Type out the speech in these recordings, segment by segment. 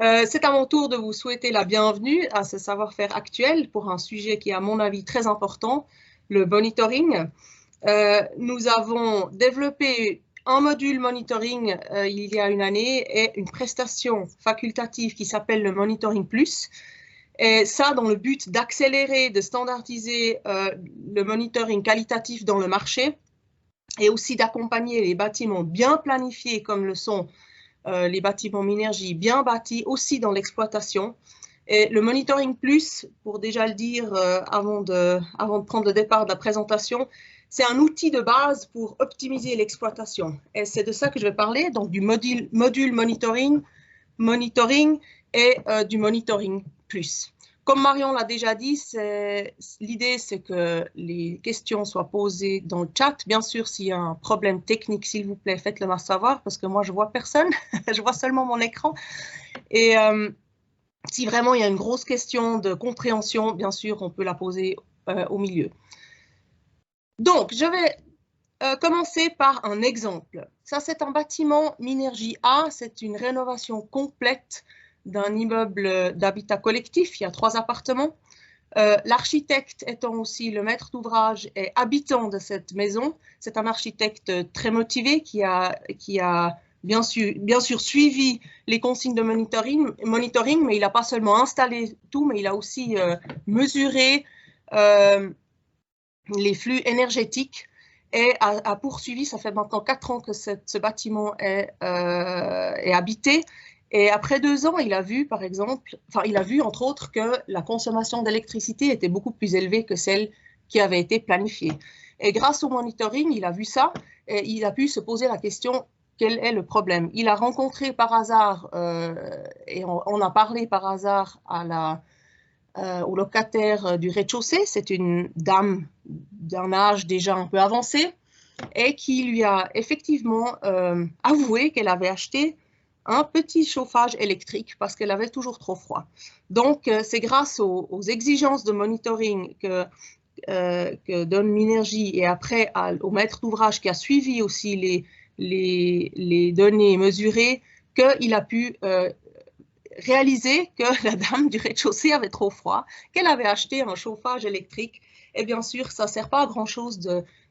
C'est à mon tour de vous souhaiter la bienvenue à ce savoir-faire actuel pour un sujet qui est à mon avis très important, le monitoring. Nous avons développé un module monitoring il y a une année et une prestation facultative qui s'appelle le Monitoring Plus. Et ça dans le but d'accélérer, de standardiser le monitoring qualitatif dans le marché et aussi d'accompagner les bâtiments bien planifiés comme le sont les bâtiments Minergie bien bâtis aussi dans l'exploitation. Et le Monitoring Plus, pour déjà le dire avant de prendre le départ de la présentation, c'est un outil de base pour optimiser l'exploitation. Et c'est de ça que je vais parler, donc du module monitoring et du Monitoring Plus. Comme Marion l'a déjà dit, l'idée c'est que les questions soient posées dans le chat. Bien sûr, s'il y a un problème technique, s'il vous plaît, faites-le moi savoir parce que moi je vois personne, je vois seulement mon écran. Et si vraiment il y a une grosse question de compréhension, bien sûr, on peut la poser au milieu. Donc, je vais commencer par un exemple. Ça, c'est un bâtiment Minergie A, c'est une rénovation complète d'un immeuble d'habitat collectif, il y a 3 appartements. L'architecte étant aussi le maître d'ouvrage et habitant de cette maison, c'est un architecte très motivé qui a bien sûr suivi les consignes de monitoring, mais il n'a pas seulement installé tout, mais il a aussi mesuré les flux énergétiques et a poursuivi, ça fait maintenant 4 ans que ce bâtiment est habité. Et après 2 ans, il a vu, par exemple, il a vu entre autres que la consommation d'électricité était beaucoup plus élevée que celle qui avait été planifiée. Et grâce au monitoring, il a vu ça et il a pu se poser la question, quel est le problème? Il a rencontré par hasard, et on a parlé par hasard au locataire du rez-de-chaussée, c'est une dame d'un âge déjà un peu avancé, et qui lui a effectivement avoué qu'elle avait acheté un petit chauffage électrique parce qu'elle avait toujours trop froid. Donc, c'est grâce aux exigences de monitoring que donne Minergie et après au maître d'ouvrage qui a suivi aussi les données mesurées qu'il a pu réaliser que la dame du rez-de-chaussée avait trop froid, qu'elle avait acheté un chauffage électrique. Et bien sûr, ça ne sert pas à grand-chose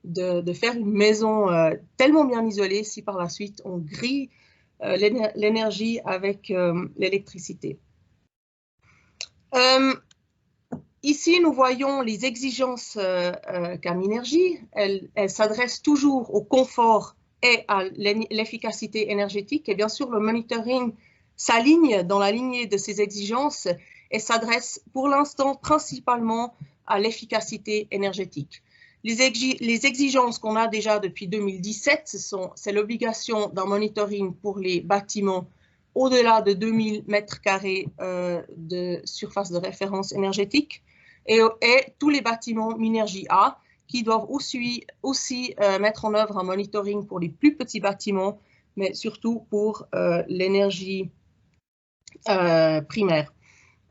de faire une maison tellement bien isolée si par la suite on grille l'énergie avec l'électricité. Ici, nous voyons les exigences qu'a Minergie. Elle s'adresse toujours au confort et à l'efficacité énergétique. Et bien sûr, le monitoring s'aligne dans la lignée de ces exigences et s'adresse pour l'instant principalement à l'efficacité énergétique. Les exigences qu'on a déjà depuis 2017, c'est l'obligation d'un monitoring pour les bâtiments au-delà de 2000 m² de surface de référence énergétique et tous les bâtiments Minergie A qui doivent aussi mettre en œuvre un monitoring pour les plus petits bâtiments, mais surtout pour l'énergie primaire.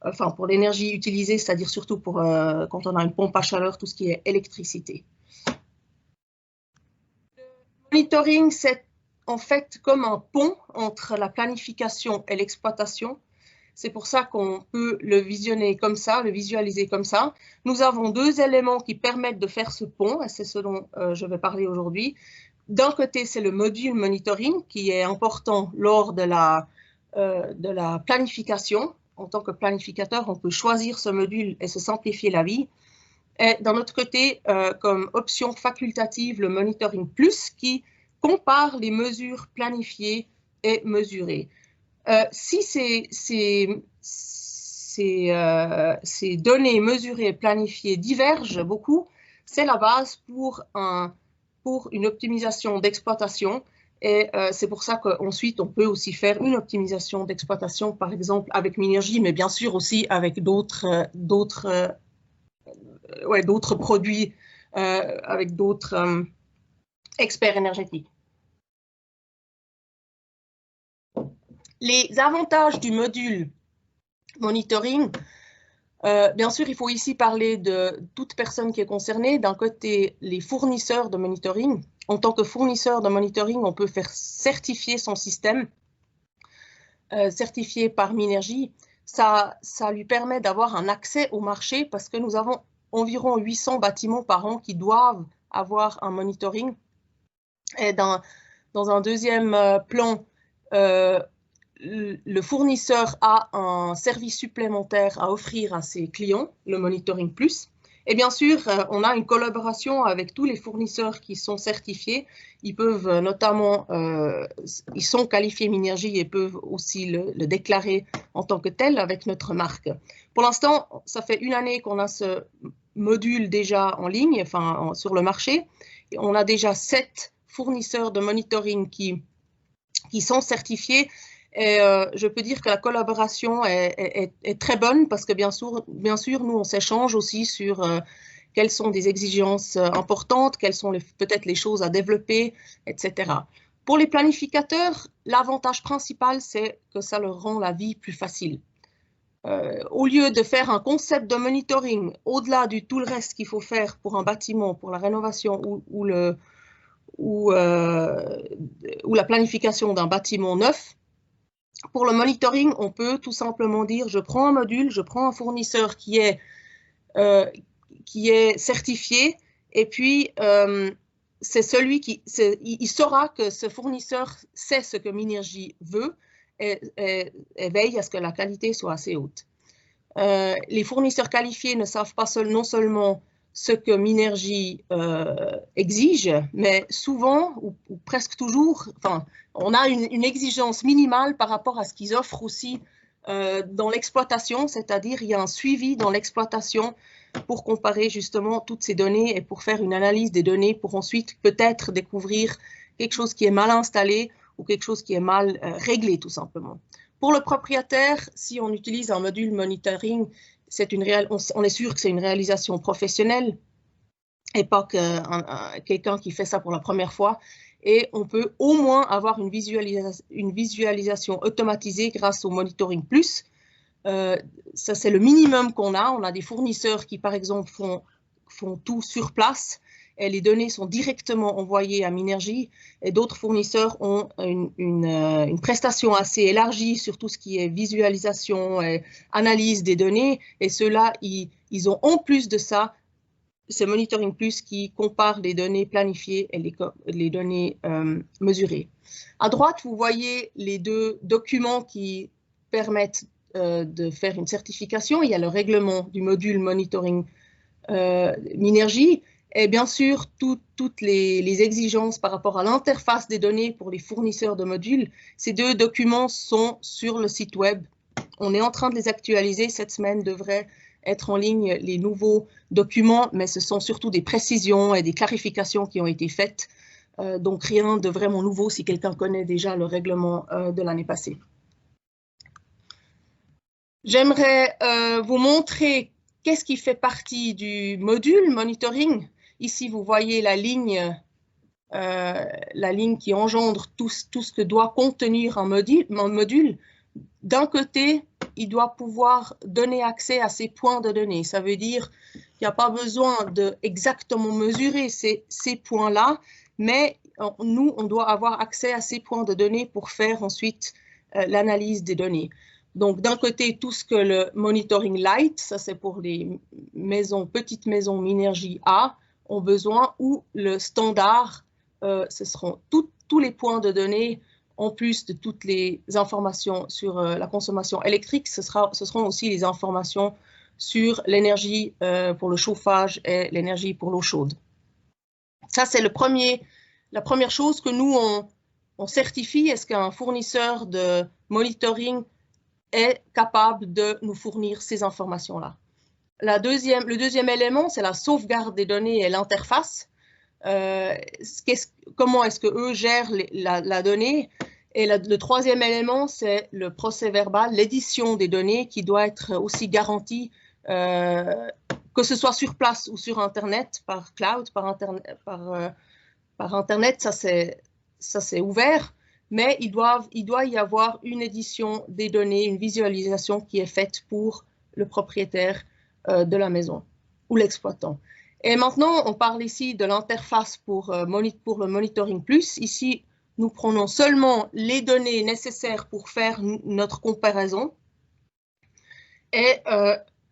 Enfin, pour l'énergie utilisée, c'est-à-dire surtout pour quand on a une pompe à chaleur, tout ce qui est électricité. Le monitoring, c'est en fait comme un pont entre la planification et l'exploitation. C'est pour ça qu'on peut le visionner comme ça, le visualiser comme ça. Nous avons 2 éléments qui permettent de faire ce pont, et c'est ce dont je vais parler aujourd'hui. D'un côté, c'est le module monitoring qui est important lors de la planification. En tant que planificateur, on peut choisir ce module et se simplifier la vie. Et d'un autre côté, comme option facultative, le Monitoring Plus qui compare les mesures planifiées et mesurées. Si ces données mesurées et planifiées divergent beaucoup, c'est la base pour une optimisation d'exploitation. Et c'est pour ça qu'ensuite, on peut aussi faire une optimisation d'exploitation, par exemple, avec Minergie, mais bien sûr aussi avec d'autres produits, avec d'autres experts énergétiques. Les avantages du module monitoring, bien sûr, il faut ici parler de toute personne qui est concernée. D'un côté, les fournisseurs de monitoring. En tant que fournisseur de monitoring, on peut faire certifier son système. certifié par Minergie, ça lui permet d'avoir un accès au marché parce que nous avons environ 800 bâtiments par an qui doivent avoir un monitoring. Et dans un deuxième plan, le fournisseur a un service supplémentaire à offrir à ses clients, le Monitoring Plus. Et bien sûr, on a une collaboration avec tous les fournisseurs qui sont certifiés. Ils peuvent notamment, ils sont qualifiés Minergie et peuvent aussi le déclarer en tant que tel avec notre marque. Pour l'instant, ça fait une année qu'on a ce module déjà en ligne, enfin sur le marché. Et on a déjà 7 fournisseurs de monitoring qui sont certifiés. Et je peux dire que la collaboration est très bonne parce que bien sûr, nous, on s'échange aussi sur quelles sont des exigences importantes, quelles sont peut-être les choses à développer, etc. Pour les planificateurs, l'avantage principal, c'est que ça leur rend la vie plus facile. Au lieu de faire un concept de monitoring, au-delà du tout le reste qu'il faut faire pour un bâtiment, pour la rénovation ou la planification d'un bâtiment neuf, pour le monitoring, on peut tout simplement dire, je prends un module, je prends un fournisseur qui est certifié, et puis c'est celui il saura que ce fournisseur sait ce que Minergie veut et veille à ce que la qualité soit assez haute. Les fournisseurs qualifiés ne savent pas non seulement ce que Minergie exige, mais souvent, ou presque toujours, enfin, on a une exigence minimale par rapport à ce qu'ils offrent aussi dans l'exploitation, c'est-à-dire il y a un suivi dans l'exploitation pour comparer justement toutes ces données et pour faire une analyse des données pour ensuite peut-être découvrir quelque chose qui est mal installé ou quelque chose qui est mal réglé tout simplement. Pour le propriétaire, si on utilise un module monitoring, on est sûr que c'est une réalisation professionnelle et pas que quelqu'un qui fait ça pour la première fois. Et on peut au moins avoir une visualisation automatisée grâce au Monitoring Plus. Ça, c'est le minimum qu'on a. On a des fournisseurs qui, par exemple, font tout sur place et les données sont directement envoyées à Minergie. Et d'autres fournisseurs ont une prestation assez élargie sur tout ce qui est visualisation et analyse des données. Et ceux-là, ils ont en plus de ça, ce Monitoring Plus qui compare les données planifiées et les données mesurées. À droite, vous voyez les deux documents qui permettent de faire une certification. Il y a le règlement du module Monitoring Minergie et bien sûr toutes les exigences par rapport à l'interface des données pour les fournisseurs de modules. Ces deux documents sont sur le site web. On est en train de les actualiser. Cette semaine devrait être en ligne les nouveaux documents, mais ce sont surtout des précisions et des clarifications qui ont été faites. Donc rien de vraiment nouveau si quelqu'un connaît déjà le règlement de l'année passée. J'aimerais vous montrer qu'est-ce qui fait partie du module monitoring. Ici, vous voyez la ligne qui engendre tout ce que doit contenir un module. D'un côté, il doit pouvoir donner accès à ces points de données. Ça veut dire qu'il n'y a pas besoin de exactement mesurer ces points-là, mais nous, on doit avoir accès à ces points de données pour faire ensuite l'analyse des données. Donc, d'un côté, tout ce que le Monitoring Light, ça c'est pour les petites maisons Minergie A, ont besoin, ou le standard, ce seront tous les points de données, en plus de toutes les informations sur la consommation électrique, ce seront aussi les informations sur l'énergie pour le chauffage et l'énergie pour l'eau chaude. Ça, c'est la première chose que nous, on certifie. Est-ce qu'un fournisseur de monitoring est capable de nous fournir ces informations-là? Le deuxième élément, c'est la sauvegarde des données et l'interface. Comment est-ce qu'eux gèrent la donnée? Et le troisième élément, c'est le procès verbal, l'édition des données qui doit être aussi garantie, que ce soit sur place ou sur Internet, par cloud, par Internet, ça c'est ouvert, mais il doit y avoir une édition des données, une visualisation qui est faite pour le propriétaire de la maison ou l'exploitant. Et maintenant, on parle ici de l'interface pour le Monitoring Plus. Ici, nous prenons seulement les données nécessaires pour faire notre comparaison et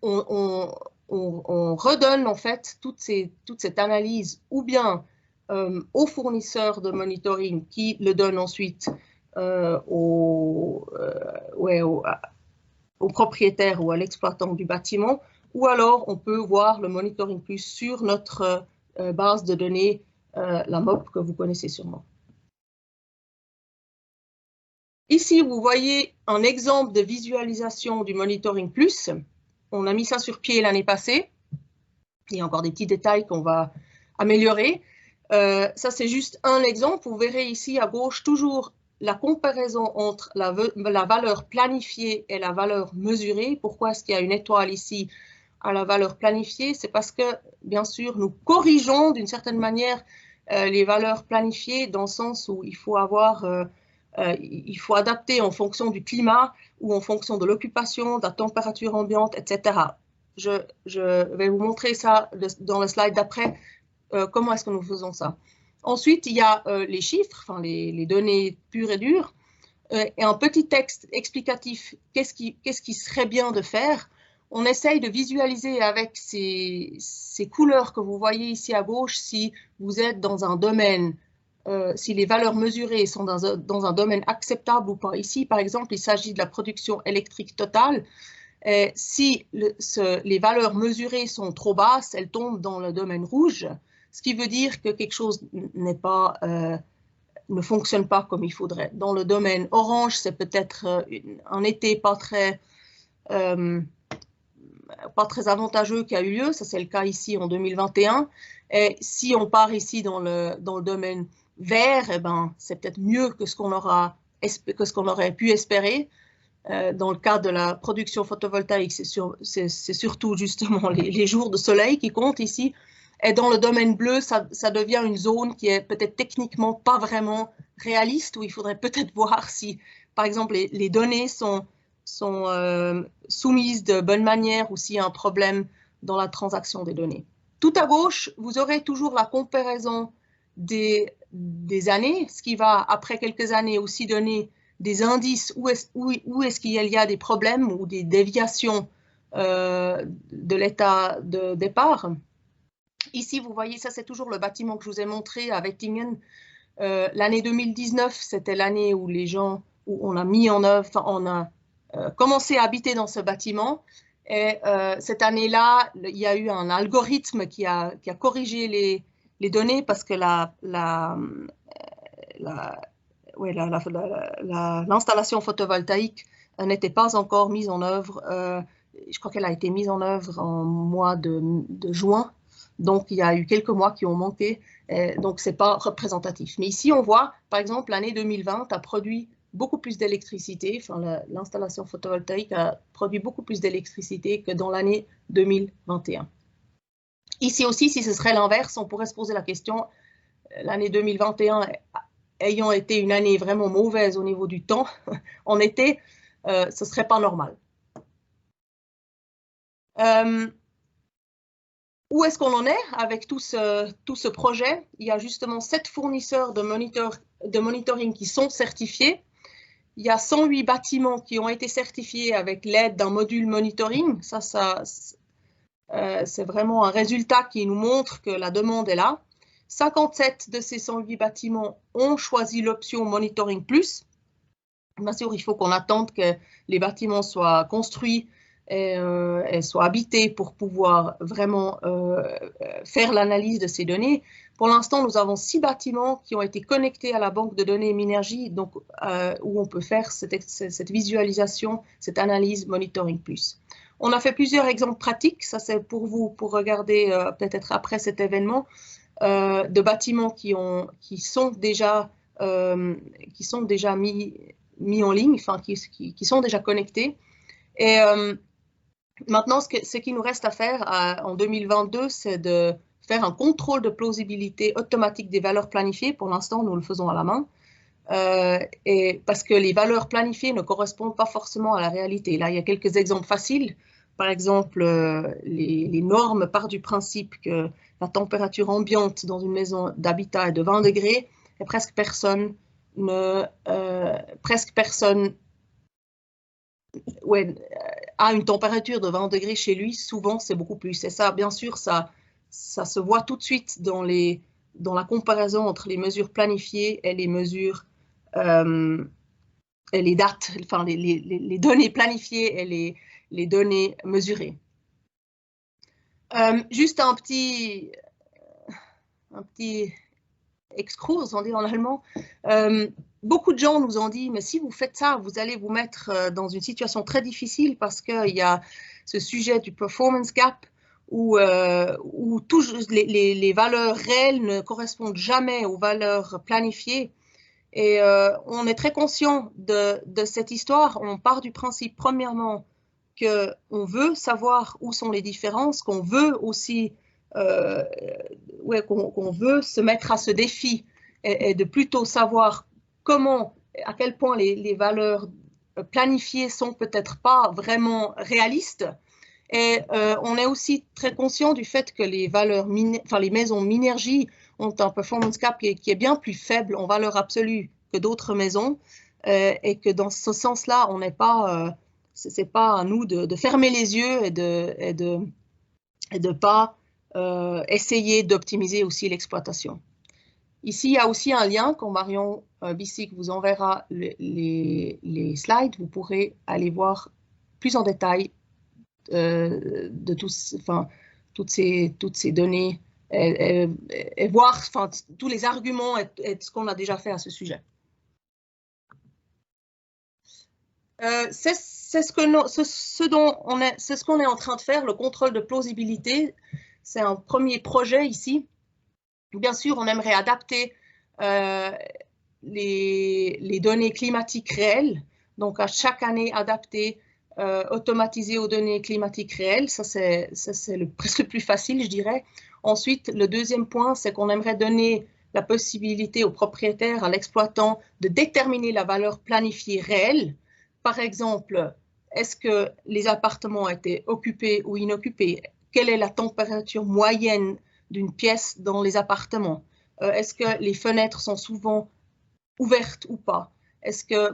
on redonne en fait toute cette analyse ou bien au fournisseur de monitoring qui le donne ensuite au propriétaire ou à l'exploitant du bâtiment, ou alors on peut voir le Monitoring Plus sur notre base de données, la MOP que vous connaissez sûrement. Ici, vous voyez un exemple de visualisation du Monitoring Plus. On a mis ça sur pied l'année passée. Il y a encore des petits détails qu'on va améliorer. Ça, c'est juste un exemple. Vous verrez ici à gauche toujours la comparaison entre la valeur planifiée et la valeur mesurée. Pourquoi est-ce qu'il y a une étoile ici à la valeur planifiée? C'est parce que, bien sûr, nous corrigeons d'une certaine manière les valeurs planifiées dans le sens où il faut adapter en fonction du climat ou en fonction de l'occupation, de la température ambiante, etc. Je vais vous montrer ça dans le slide d'après, comment est-ce que nous faisons ça. Ensuite, il y a les chiffres, enfin les données pures et dures, et un petit texte explicatif, qu'est-ce qui serait bien de faire. On essaye de visualiser avec ces couleurs que vous voyez ici à gauche si vous êtes dans un domaine, si les valeurs mesurées sont dans un domaine acceptable ou pas. Ici, par exemple, il s'agit de la production électrique totale. Si les valeurs mesurées sont trop basses, elles tombent dans le domaine rouge, ce qui veut dire que quelque chose ne fonctionne pas comme il faudrait. Dans le domaine orange, c'est peut-être un été pas très avantageux qui a eu lieu. Ça, c'est le cas ici en 2021. Et si on part ici dans le domaine vert, eh ben, c'est peut-être mieux que ce qu'on aurait pu espérer. Dans le cas de la production photovoltaïque, c'est surtout justement les jours de soleil qui comptent ici. Et dans le domaine bleu, ça devient une zone qui est peut-être techniquement pas vraiment réaliste, où il faudrait peut-être voir si, par exemple, les données sont soumises de bonne manière ou s'il y a un problème dans la transaction des données. Tout à gauche, vous aurez toujours la comparaison des années, ce qui va, après quelques années, aussi donner des indices où est-ce qu'il y a des problèmes ou des déviations de l'état de départ. Ici, vous voyez, ça c'est toujours le bâtiment que je vous ai montré à Wettingen. L'année 2019, c'était l'année où on a mis en œuvre, on a commencé à habiter dans ce bâtiment. Et cette année-là, il y a eu un algorithme qui a corrigé les données parce que l'installation photovoltaïque n'était pas encore mise en œuvre. Je crois qu'elle a été mise en œuvre en mois de juin. Donc, il y a eu quelques mois qui ont manqué. Donc, ce n'est pas représentatif. Mais ici, on voit, par exemple, l'année 2020 a produit beaucoup plus d'électricité. Enfin, l'installation photovoltaïque a produit beaucoup plus d'électricité que dans l'année 2021. Ici aussi, si ce serait l'inverse, on pourrait se poser la question, l'année 2021 ayant été une année vraiment mauvaise au niveau du temps, en été, ce ne serait pas normal. Où est-ce qu'on en est avec tout ce projet? Il y a justement 7 fournisseurs de monitoring qui sont certifiés. Il y a 108 bâtiments qui ont été certifiés avec l'aide d'un module monitoring. C'est vraiment un résultat qui nous montre que la demande est là. 57 de ces 108 bâtiments ont choisi l'option Monitoring Plus. Bien sûr, il faut qu'on attende que les bâtiments soient construits et soient habités pour pouvoir vraiment faire l'analyse de ces données. Pour l'instant, nous avons 6 bâtiments qui ont été connectés à la banque de données Minergie, donc, où on peut faire cette visualisation, cette analyse Monitoring Plus. On a fait plusieurs exemples pratiques, ça c'est pour vous, pour regarder peut-être après cet événement, de bâtiments qui sont déjà mis en ligne, enfin qui sont déjà connectés. Et maintenant, ce qui nous reste à faire en 2022, c'est de faire un contrôle de plausibilité automatique des valeurs planifiées. Pour l'instant, nous le faisons à la main. Et parce que les valeurs planifiées ne correspondent pas forcément à la réalité. Là, il y a quelques exemples faciles. Par exemple, les normes partent du principe que la température ambiante dans une maison d'habitat est de 20 degrés et presque personne presque personne a une température de 20 degrés chez lui. Souvent, c'est beaucoup plus. Et ça, bien sûr, ça se voit tout de suite dans la comparaison entre les mesures planifiées et les mesures et les dates, enfin les données planifiées et les données mesurées. Juste un petit excurs, on dit en allemand. Beaucoup de gens nous ont dit, mais si vous faites ça, vous allez vous mettre dans une situation très difficile parce qu'il y a ce sujet du performance gap où les valeurs réelles ne correspondent jamais aux valeurs planifiées. Et on est très conscient de cette histoire. On part du principe, premièrement, qu'on veut savoir où sont les différences, qu'on veut aussi qu'on veut se mettre à ce défi et de plutôt savoir à quel point les valeurs planifiées sont peut-être pas vraiment réalistes. Et on est aussi très conscient du fait que les maisons Minergie ont un performance gap qui est bien plus faible en valeur absolue que d'autres maisons et que dans ce sens-là, on n'est pas, c'est pas à nous de fermer les yeux et de pas essayer d'optimiser aussi l'exploitation. Ici, il y a aussi un lien, quand Marion Bissic vous enverra les slides, vous pourrez aller voir plus en détail de toutes ces données et voir tous les arguments et ce qu'on a déjà fait à ce sujet. C'est ce qu'on est en train de faire, le contrôle de plausibilité. C'est un premier projet ici. Bien sûr, on aimerait adapter les données climatiques réelles, donc à chaque année adapter, automatiser aux données climatiques réelles. Ça, c'est presque le plus facile, je dirais. Ensuite, le deuxième point, c'est qu'on aimerait donner la possibilité aux propriétaires, à l'exploitant, de déterminer la valeur planifiée réelle. Par exemple, est-ce que les appartements étaient occupés ou inoccupés? Quelle est la température moyenne d'une pièce dans les appartements? Est-ce que les fenêtres sont souvent ouvertes ou pas?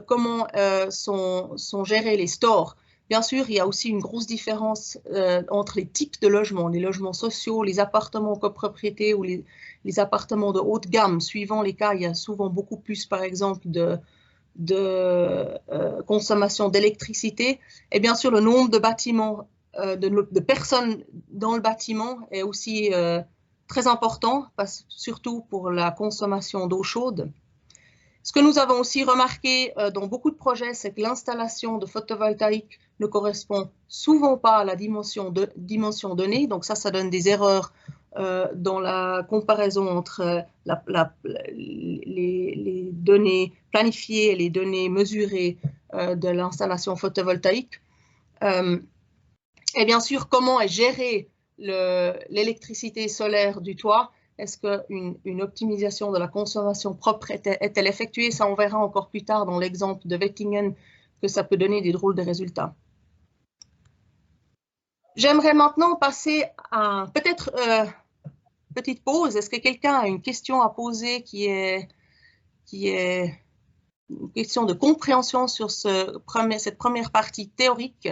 Comment sont gérés les stores? Bien sûr, il y a aussi une grosse différence entre les types de logements, les logements sociaux, les appartements copropriété ou les appartements de haute gamme. Suivant les cas, il y a souvent beaucoup plus, par exemple, de consommation d'électricité. Et bien sûr, le nombre de bâtiments, de personnes dans le bâtiment est aussi très important, surtout pour la consommation d'eau chaude. Ce que nous avons aussi remarqué dans beaucoup de projets, c'est que l'installation de photovoltaïque ne correspond souvent pas à la dimension donnée. Donc ça donne des erreurs dans la comparaison entre les données planifiées et les données mesurées de l'installation photovoltaïque. Et bien sûr, comment est gérée l'électricité solaire du toit? Est-ce qu'une optimisation de la consommation propre est-elle effectuée? Ça, on verra encore plus tard dans l'exemple de Wettingen que ça peut donner des drôles de résultats. J'aimerais maintenant passer à peut-être petite pause. Est-ce que quelqu'un a une question à poser qui est une question de compréhension sur cette première partie théorique?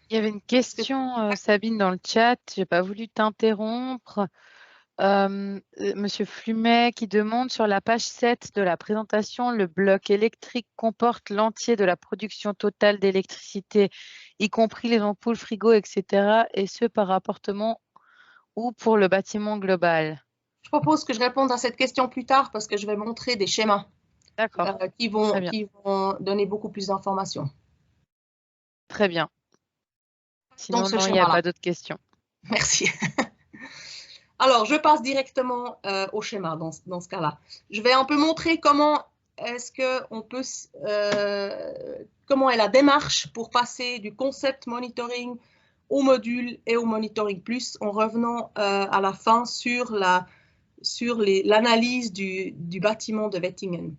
Il y avait une question, Sabine, dans le chat. Je n'ai pas voulu t'interrompre. Monsieur Flumet qui demande sur la page 7 de la présentation, le bloc électrique comporte l'entier de la production totale d'électricité, y compris les ampoules, frigo, etc. et ce par appartement ou pour le bâtiment global? Je propose que je réponde à cette question plus tard parce que je vais montrer des schémas qui vont donner beaucoup plus d'informations. Très bien. Sinon, non, il n'y a pas d'autres questions. Merci. Alors, je passe directement au schéma dans ce cas-là. Je vais un peu montrer comment comment est la démarche pour passer du concept monitoring au module et au monitoring plus, en revenant à la fin sur l'analyse du bâtiment de Wettingen.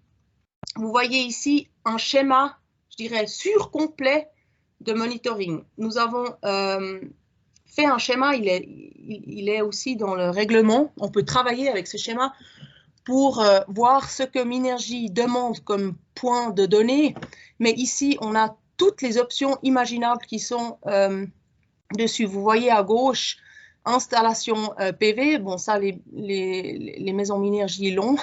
Vous voyez ici un schéma, je dirais, surcomplet de monitoring. Nous avons fait un schéma, il est aussi dans le règlement. On peut travailler avec ce schéma pour voir ce que Minergie demande comme points de données, mais ici, on a toutes les options imaginables qui sont dessus. Vous voyez à gauche, installation PV, bon ça, les maisons Minergie l'ont,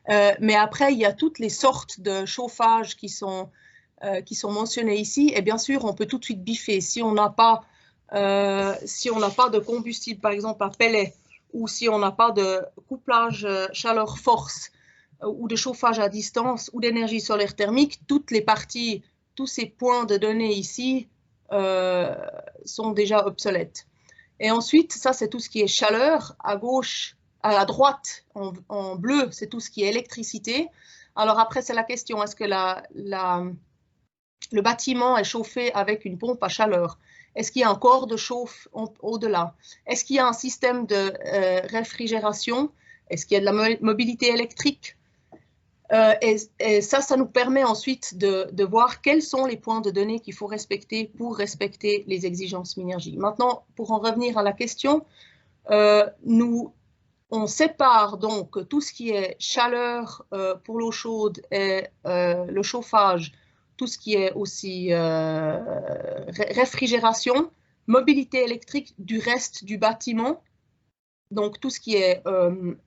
mais après, il y a toutes les sortes de chauffage qui sont mentionnées ici, et bien sûr, on peut tout de suite biffer. Si on n'a pas de combustible, par exemple à pellet, ou si on n'a pas de couplage chaleur-force, ou de chauffage à distance, ou d'énergie solaire thermique, toutes les parties, tous ces points de données ici sont déjà obsolètes. Et ensuite, ça c'est tout ce qui est chaleur. À gauche, à droite, en bleu, c'est tout ce qui est électricité. Alors après, c'est la question, est-ce que le bâtiment est chauffé avec une pompe à chaleur? Est-ce qu'il y a un corps de chauffe au-delà? Est-ce qu'il y a un système de réfrigération? Est-ce qu'il y a de la mobilité électrique? Et ça nous permet ensuite de voir quels sont les points de données qu'il faut respecter pour respecter les exigences Minergie. Maintenant, pour en revenir à la question, on sépare donc tout ce qui est chaleur pour l'eau chaude et le chauffage, tout ce qui est aussi réfrigération, mobilité électrique du reste du bâtiment. Donc, tout ce qui est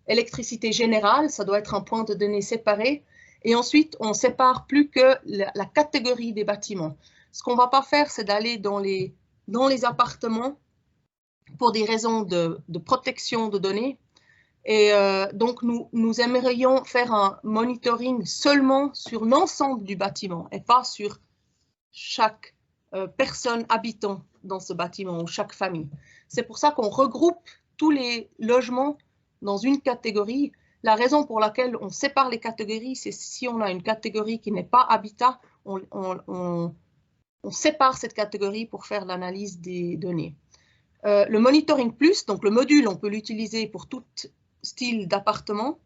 électricité générale, ça doit être un point de données séparé. Et ensuite, on sépare plus que la catégorie des bâtiments. Ce qu'on ne va pas faire, c'est d'aller dans les appartements pour des raisons de protection de données. Et donc, nous aimerions faire un monitoring seulement sur l'ensemble du bâtiment et pas sur chaque personne habitant dans ce bâtiment ou chaque famille. C'est pour ça qu'on regroupe tous les logements dans une catégorie. La raison pour laquelle on sépare les catégories, c'est si on a une catégorie qui n'est pas habitat, on sépare cette catégorie pour faire l'analyse des données. Le monitoring plus, donc le module, on peut l'utiliser pour tout style d'appartement,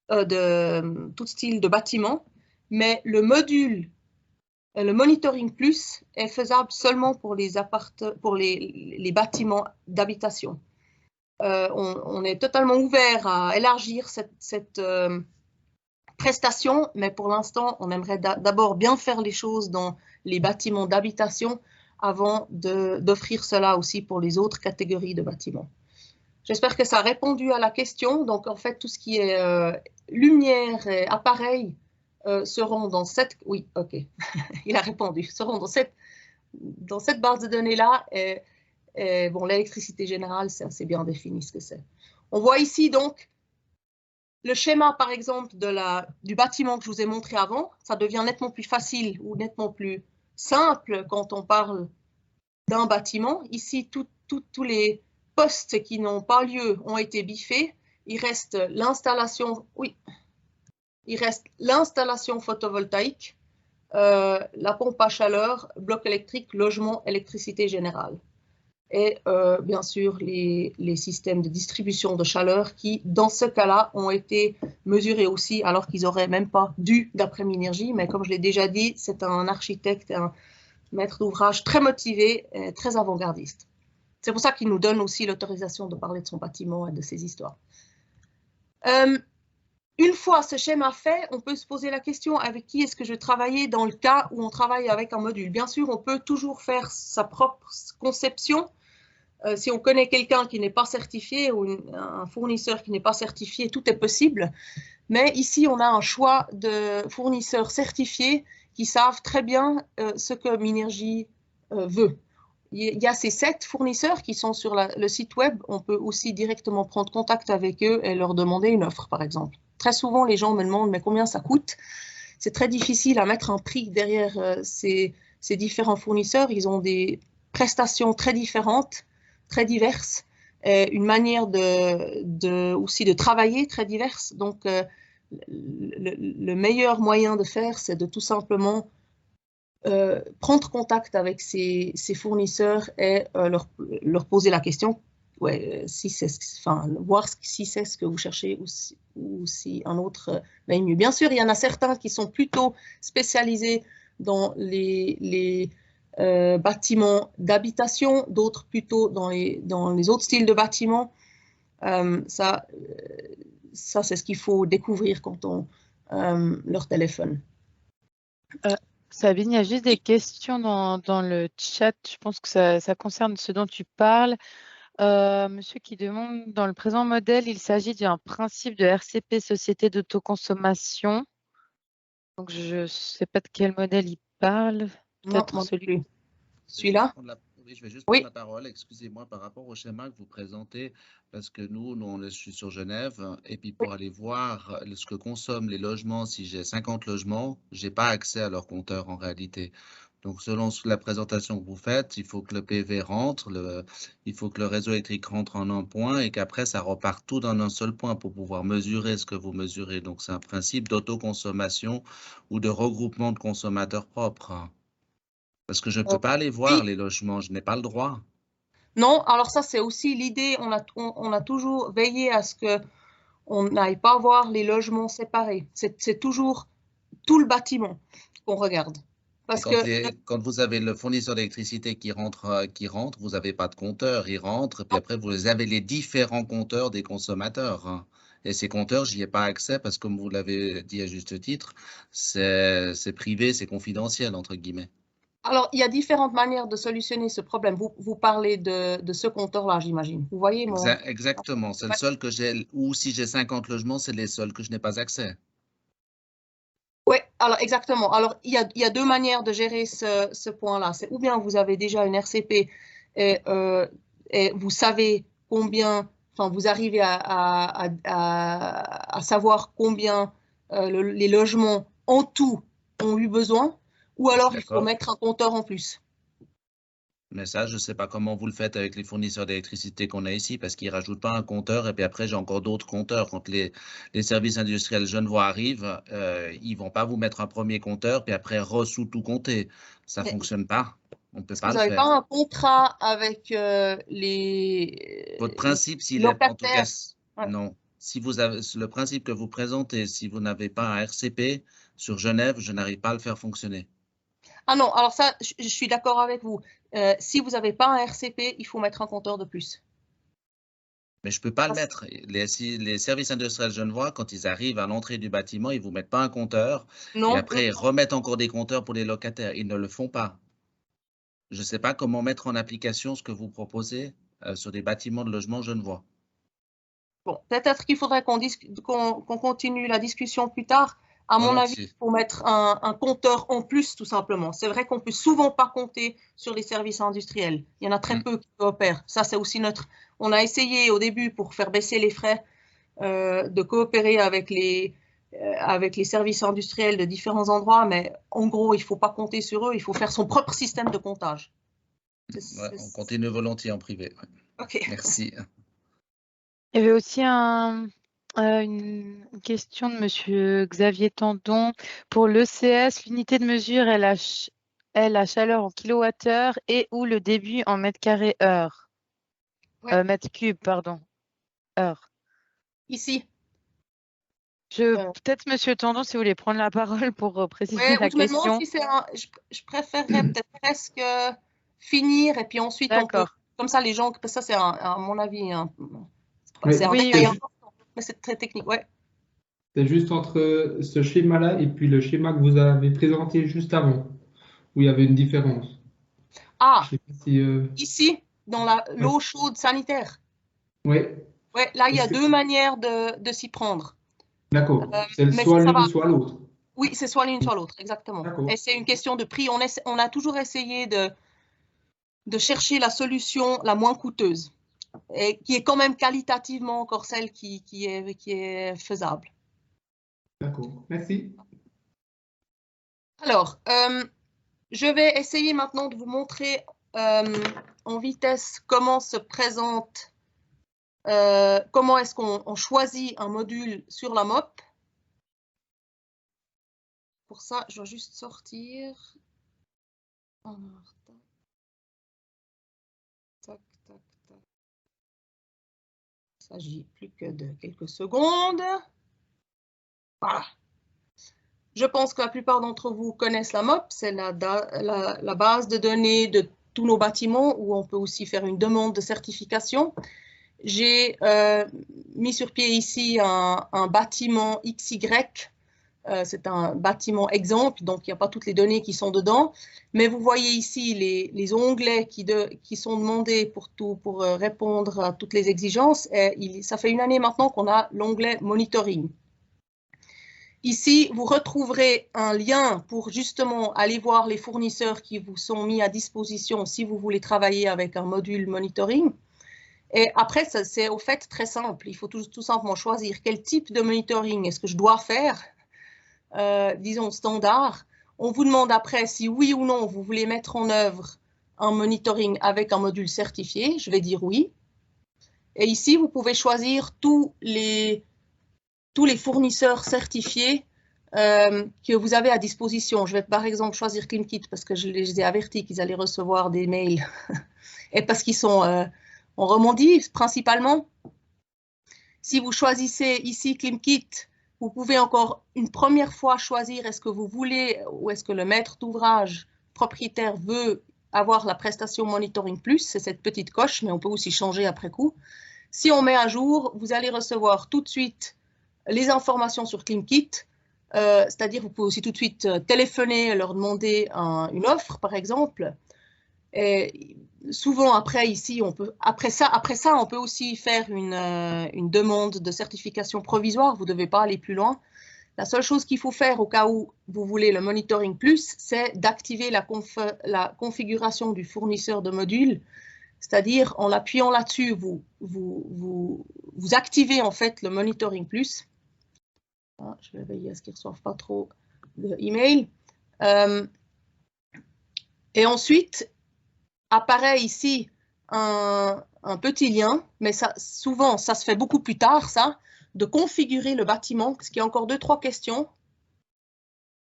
tout style de bâtiment, mais le module, le monitoring plus est faisable seulement pour les bâtiments d'habitation. On est totalement ouvert à élargir cette prestation, mais pour l'instant, on aimerait d'abord bien faire les choses dans les bâtiments d'habitation avant d'offrir cela aussi pour les autres catégories de bâtiments. J'espère que ça a répondu à la question. Donc, en fait, tout ce qui est lumière et appareil seront dans cette... Oui, OK, il a répondu. Seront dans cette base de données-là. Et bon, l'électricité générale, c'est assez bien défini ce que c'est. On voit ici, donc, le schéma, par exemple, du bâtiment que je vous ai montré avant. Ça devient nettement plus facile ou nettement plus simple quand on parle d'un bâtiment. Ici, tous les postes qui n'ont pas lieu ont été biffés. Il reste l'installation, photovoltaïque, la pompe à chaleur, bloc électrique, logement, électricité générale. Et bien sûr, les systèmes de distribution de chaleur qui, dans ce cas-là, ont été mesurés aussi, alors qu'ils n'auraient même pas dû, d'après Minergie. Mais comme je l'ai déjà dit, c'est un architecte, un maître d'ouvrage très motivé et très avant-gardiste. C'est pour ça qu'il nous donne aussi l'autorisation de parler de son bâtiment et de ses histoires. Une fois ce schéma fait, on peut se poser la question avec qui est-ce que je vais travailler dans le cas où on travaille avec un module. Bien sûr, on peut toujours faire sa propre conception. Si on connaît quelqu'un qui n'est pas certifié ou un fournisseur qui n'est pas certifié, tout est possible. Mais ici, on a un choix de fournisseurs certifiés qui savent très bien ce que Minergie veut. Il y a ces 7 fournisseurs qui sont sur le site web. On peut aussi directement prendre contact avec eux et leur demander une offre, par exemple. Très souvent, les gens me demandent mais combien ça coûte. C'est très difficile à mettre un prix derrière ces différents fournisseurs. Ils ont des prestations très différentes, très diverses, et une manière aussi de travailler très diverse. Donc, le meilleur moyen de faire, c'est de tout simplement prendre contact avec ces fournisseurs et leur poser la question, voir si c'est ce que vous cherchez ou si un autre est mieux. Bien sûr, il y en a certains qui sont plutôt spécialisés dans les bâtiments d'habitation, d'autres plutôt dans les autres styles de bâtiments. Ça c'est ce qu'il faut découvrir quand on leur téléphone. Sabine, il y a juste des questions dans le chat. Je pense que ça concerne ce dont tu parles. Monsieur qui demande, dans le présent modèle, il s'agit d'un principe de RCP, Société d'autoconsommation. Donc, je ne sais pas de quel modèle il parle. Non, Peut-être moi non celui. plus. Celui-là? Oui, je vais juste prendre Oui. la parole, excusez-moi, par rapport au schéma que vous présentez, parce que je suis sur Genève, et puis pour aller voir ce que consomment les logements, si j'ai 50 logements, je n'ai pas accès à leur compteur en réalité. Donc, selon la présentation que vous faites, il faut que le PV rentre, il faut que le réseau électrique rentre en un point et qu'après, ça repart tout dans un seul point pour pouvoir mesurer ce que vous mesurez. Donc, c'est un principe d'autoconsommation ou de regroupement de consommateurs propres. Parce que je ne peux pas aller voir Oui. les logements, je n'ai pas le droit. Non, alors ça, c'est aussi l'idée. On a toujours veillé à ce qu'on n'aille pas voir les logements séparés. C'est toujours tout le bâtiment qu'on regarde. Et Parce que, quand vous avez le fournisseur d'électricité qui rentre, vous n'avez pas de compteur, il rentre, et puis après, vous avez les différents compteurs des consommateurs, hein. Et ces compteurs, j'y ai pas accès parce que, comme vous l'avez dit à juste titre, c'est privé, c'est confidentiel, entre guillemets. alors, il y a différentes manières de solutionner ce problème. Vous parlez de ce compteur-là, j'imagine. Vous voyez mon... Exactement, c'est le seul que j'ai, ou si j'ai 50 logements, c'est les seuls que je n'ai pas accès. Oui, alors exactement. Alors, il y a deux manières de gérer ce point-là. C'est ou bien vous avez déjà une RCP et vous savez combien, enfin, vous arrivez à savoir combien les logements en tout ont eu besoin, ou alors il faut D'accord? mettre un compteur en plus. Mais ça, je ne sais pas comment vous le faites avec les fournisseurs d'électricité qu'on a ici, parce qu'ils ne rajoutent pas un compteur, et puis après, j'ai encore d'autres compteurs. Quand les services industriels genevois arrivent, ils ne vont pas vous mettre un premier compteur, puis après, sous tout compter. Ça ne Mais fonctionne pas. On ne peut est-ce que pas vous le n'avez pas faire. un contrat avec Votre les principe, s'il est, en tout cas, locataires? Ouais. non. Si vous avez le principe que vous présentez, si vous n'avez pas un RCP sur Genève, je n'arrive pas à le faire fonctionner. Ah non, alors ça, je suis d'accord avec vous. Si vous n'avez pas un RCP, il faut mettre un compteur de plus. Mais je ne peux pas le mettre. Les services industriels genevois, quand ils arrivent à l'entrée du bâtiment, ils ne vous mettent pas un compteur et Non, après ils remettent encore des compteurs pour les locataires. Ils ne le font pas. Je ne sais pas comment mettre en application ce que vous proposez sur des bâtiments de logement genevois. bon, peut-être qu'il faudrait qu'on continue la discussion plus tard. À mon avis, il Volontiers. faut mettre un compteur en plus, tout simplement. C'est vrai qu'on ne peut souvent pas compter sur les services industriels. Il y en a très Hmm. peu qui coopèrent. Ça, c'est aussi notre... On a essayé au début, pour faire baisser les frais, de coopérer avec les services industriels de différents endroits, mais en gros, il ne faut pas compter sur eux. Il faut faire son propre système de comptage. Ouais, on continue volontiers en privé. Ouais. OK. Merci. Il y avait aussi une question de Monsieur Xavier Tandon. Pour l'ECS, l'unité de mesure est la chaleur en kilowattheure et ou le débit en mètre carré heure. Ouais. Mètre cube, pardon. Heure. Ici. Peut-être Monsieur Tandon, si vous voulez prendre la parole pour préciser Ouais, la ou je me demande question. si c'est je préférerais peut-être presque finir et puis ensuite on peut. D'accord. Comme ça, les gens. Parce que ça, c'est à mon avis, Oui, c'est un Oui, détail oui. important, mais c'est très technique. Ouais. c'est juste entre ce schéma-là et puis le schéma que vous avez présenté juste avant, où il y avait une différence. Je Ah, sais pas si. ici, dans Oui. l'eau chaude sanitaire. Ouais. Ouais, là, il y a Est-ce que... deux manières de s'y prendre. D'accord. C'est Mais soit ça l'une, va. soit l'autre. Oui, c'est soit l'une, soit l'autre, exactement. Et D'accord. c'est une question de prix. On a toujours essayé de chercher la solution la moins coûteuse et qui est quand même qualitativement encore celle qui est faisable. D'accord. Merci. Alors, je vais essayer maintenant de vous montrer en vitesse comment se présente, comment est-ce qu'on choisit un module sur la MOP. Pour ça, je vais juste sortir. Alors, tac, tac, tac. Il ne s'agit plus que de quelques secondes. Voilà. Je pense que la plupart d'entre vous connaissent la MOP, c'est la base de données de tous nos bâtiments où on peut aussi faire une demande de certification. J'ai mis sur pied ici un bâtiment XY c'est un bâtiment exemple, donc il n'y a pas toutes les données qui sont dedans. Mais vous voyez ici les onglets qui sont demandés pour répondre à toutes les exigences. Et ça fait une année maintenant qu'on a l'onglet monitoring. Ici, vous retrouverez un lien pour justement aller voir les fournisseurs qui vous sont mis à disposition si vous voulez travailler avec un module monitoring. Et après, c'est au fait très simple. Il faut tout simplement choisir quel type de monitoring est-ce que je dois faire, disons standard. On vous demande après si oui ou non vous voulez mettre en œuvre un monitoring avec un module certifié. Je vais dire oui. Et ici, vous pouvez choisir tous les fournisseurs certifiés que vous avez à disposition. Je vais par exemple choisir CleanKit parce que je les ai avertis qu'ils allaient recevoir des mails et parce qu'ils sont en Romandie principalement. Si vous choisissez ici CleanKit, vous pouvez encore une première fois choisir est-ce que vous voulez ou est-ce que le maître d'ouvrage propriétaire veut avoir la prestation Monitoring Plus. C'est cette petite coche, mais on peut aussi changer après coup. Si on met à jour, vous allez recevoir tout de suite les informations sur CleanKit, c'est-à-dire vous pouvez aussi tout de suite téléphoner, leur demander une offre, par exemple. Et souvent, après, ici, après ça, on peut aussi faire une demande de certification provisoire. Vous ne devez pas aller plus loin. La seule chose qu'il faut faire au cas où vous voulez le Monitoring Plus, c'est d'activer la configuration du fournisseur de modules. C'est-à-dire, en appuyant là-dessus, vous activez en fait le Monitoring Plus. Je vais veiller à ce qu'ils ne reçoivent pas trop d'emails. Et ensuite, apparaît ici un petit lien, mais souvent, ça se fait beaucoup plus tard, ça, de configurer le bâtiment, parce qu'il y a encore 2-3 questions.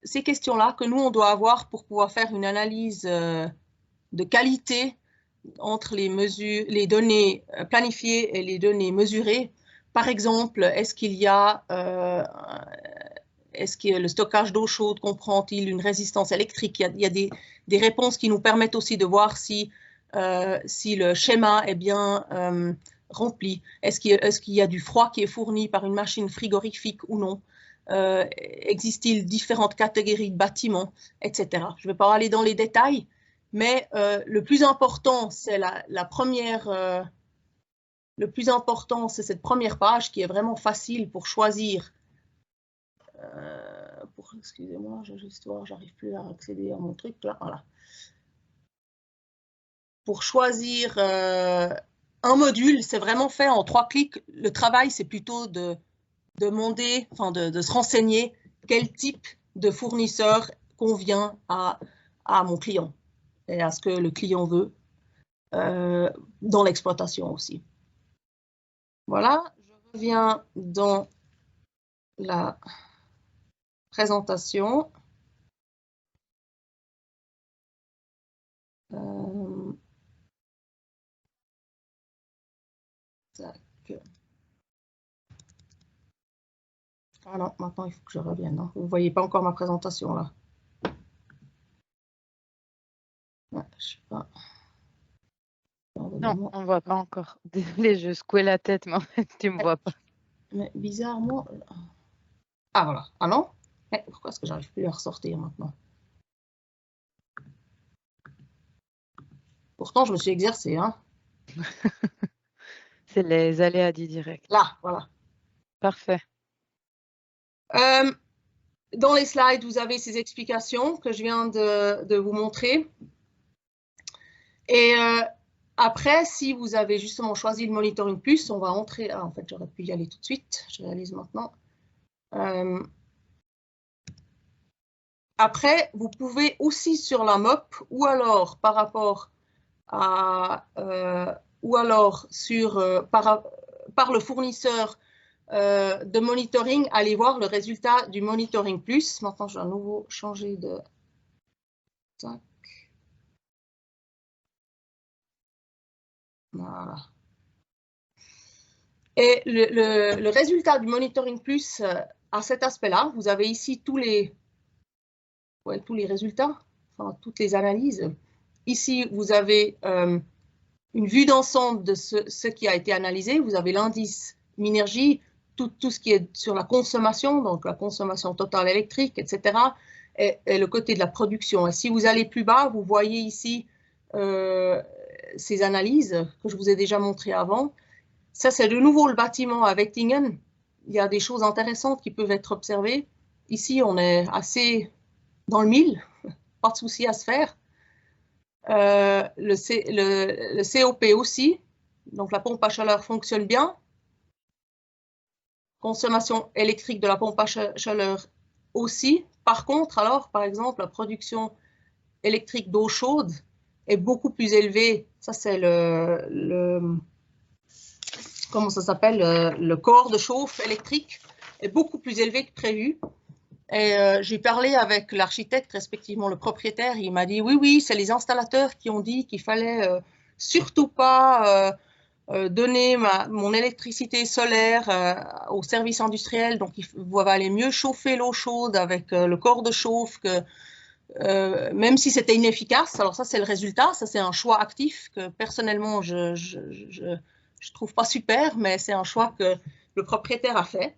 Ces questions-là que nous, on doit avoir pour pouvoir faire une analyse de qualité entre les données planifiées et les données mesurées. Par exemple, est-ce que le stockage d'eau chaude comprend-il une résistance électrique? Il y a des réponses qui nous permettent aussi de voir si le schéma est bien rempli. Est-ce qu'il y a du froid qui est fourni par une machine frigorifique ou non? Existe-t-il différentes catégories de bâtiments, etc. Je ne vais pas aller dans les détails, mais le plus important, c'est c'est cette première page qui est vraiment facile pour choisir. Excusez-moi, je vais juste voir, j'arrive plus à accéder à mon truc là. Voilà. Pour choisir un module, c'est vraiment fait en 3 clics. Le travail, c'est plutôt de demander, enfin de se renseigner quel type de fournisseur convient à mon client et à ce que le client veut dans l'exploitation aussi. Voilà, je reviens dans la présentation. Ah non, maintenant il faut que je revienne. Hein. Vous ne voyez pas encore ma présentation là. Ouais, je sais pas. Non, on ne voit pas encore. Désolée, je secouais la tête, mais en fait, tu ne me vois pas. Mais bizarrement... Ah voilà. Ah non? Mais pourquoi est-ce que j'arrive plus à ressortir maintenant? Pourtant, je me suis exercée. Hein. C'est les aléas du direct. Là, voilà. Parfait. Dans les slides, vous avez ces explications que je viens de vous montrer. Et après, si vous avez justement choisi le Monitoring Plus, on va entrer... Ah, en fait, j'aurais pu y aller tout de suite. Je réalise maintenant. Après, vous pouvez aussi sur la MOP ou alors par rapport à... ou alors par le fournisseur de monitoring, aller voir le résultat du Monitoring Plus. Maintenant, je vais à nouveau changer de... Tac. Voilà. Et le résultat du Monitoring Plus à cet aspect-là, vous avez ici tous les résultats, enfin toutes les analyses. Ici, vous avez une vue d'ensemble de ce qui a été analysé. Vous avez l'indice Minergie, tout ce qui est sur la consommation, donc la consommation totale électrique, etc., et le côté de la production. Et si vous allez plus bas, vous voyez ici ces analyses que je vous ai déjà montrées avant. Ça, c'est de nouveau le bâtiment à Wettingen. Il y a des choses intéressantes qui peuvent être observées. Ici, on est assez dans le mille, pas de souci à se faire. Le COP aussi, donc la pompe à chaleur fonctionne bien. Consommation électrique de la pompe à chaleur aussi. Par contre, alors, par exemple, la production électrique d'eau chaude est beaucoup plus élevée. Ça, c'est comment ça s'appelle, le corps de chauffe électrique est beaucoup plus élevé que prévu. Et j'ai parlé avec l'architecte, respectivement le propriétaire, il m'a dit oui, c'est les installateurs qui ont dit qu'il fallait surtout pas donner mon électricité solaire au service industriel, donc il valait mieux chauffer l'eau chaude avec le corps de chauffe que même si c'était inefficace. Alors ça, c'est le résultat, ça c'est un choix actif que personnellement je trouve pas super, mais c'est un choix que le propriétaire a fait.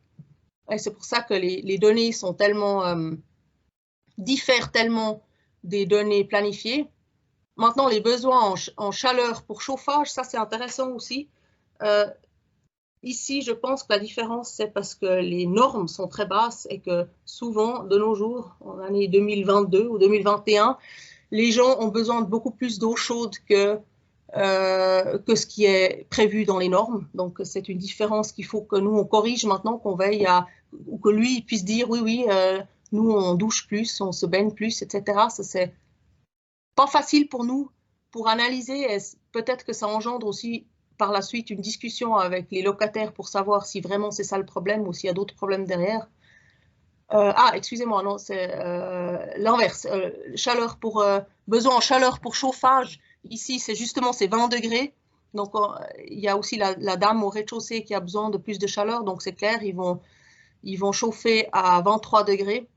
Et c'est pour ça que les données sont tellement, diffèrent tellement des données planifiées. Maintenant, les besoins en chaleur pour chauffage, ça c'est intéressant aussi. Ici, je pense que la différence, c'est parce que les normes sont très basses et que souvent, de nos jours, en année 2022 ou 2021, les gens ont besoin de beaucoup plus d'eau chaude que ce qui est prévu dans les normes. Donc, c'est une différence qu'il faut que nous, on corrige maintenant, qu'on veille à, ou que lui puisse dire, oui, nous, on douche plus, on se baigne plus, etc. Ça, c'est pas facile pour nous, pour analyser. Peut-être que ça engendre aussi par la suite une discussion avec les locataires pour savoir si vraiment c'est ça le problème ou s'il y a d'autres problèmes derrière. Excusez-moi, non, c'est l'inverse. Besoin en chaleur pour chauffage. Ici, c'est justement ces 20 degrés. Donc, il y a aussi la dame au rez-de-chaussée qui a besoin de plus de chaleur. Donc, c'est clair, ils vont chauffer à 23 degrés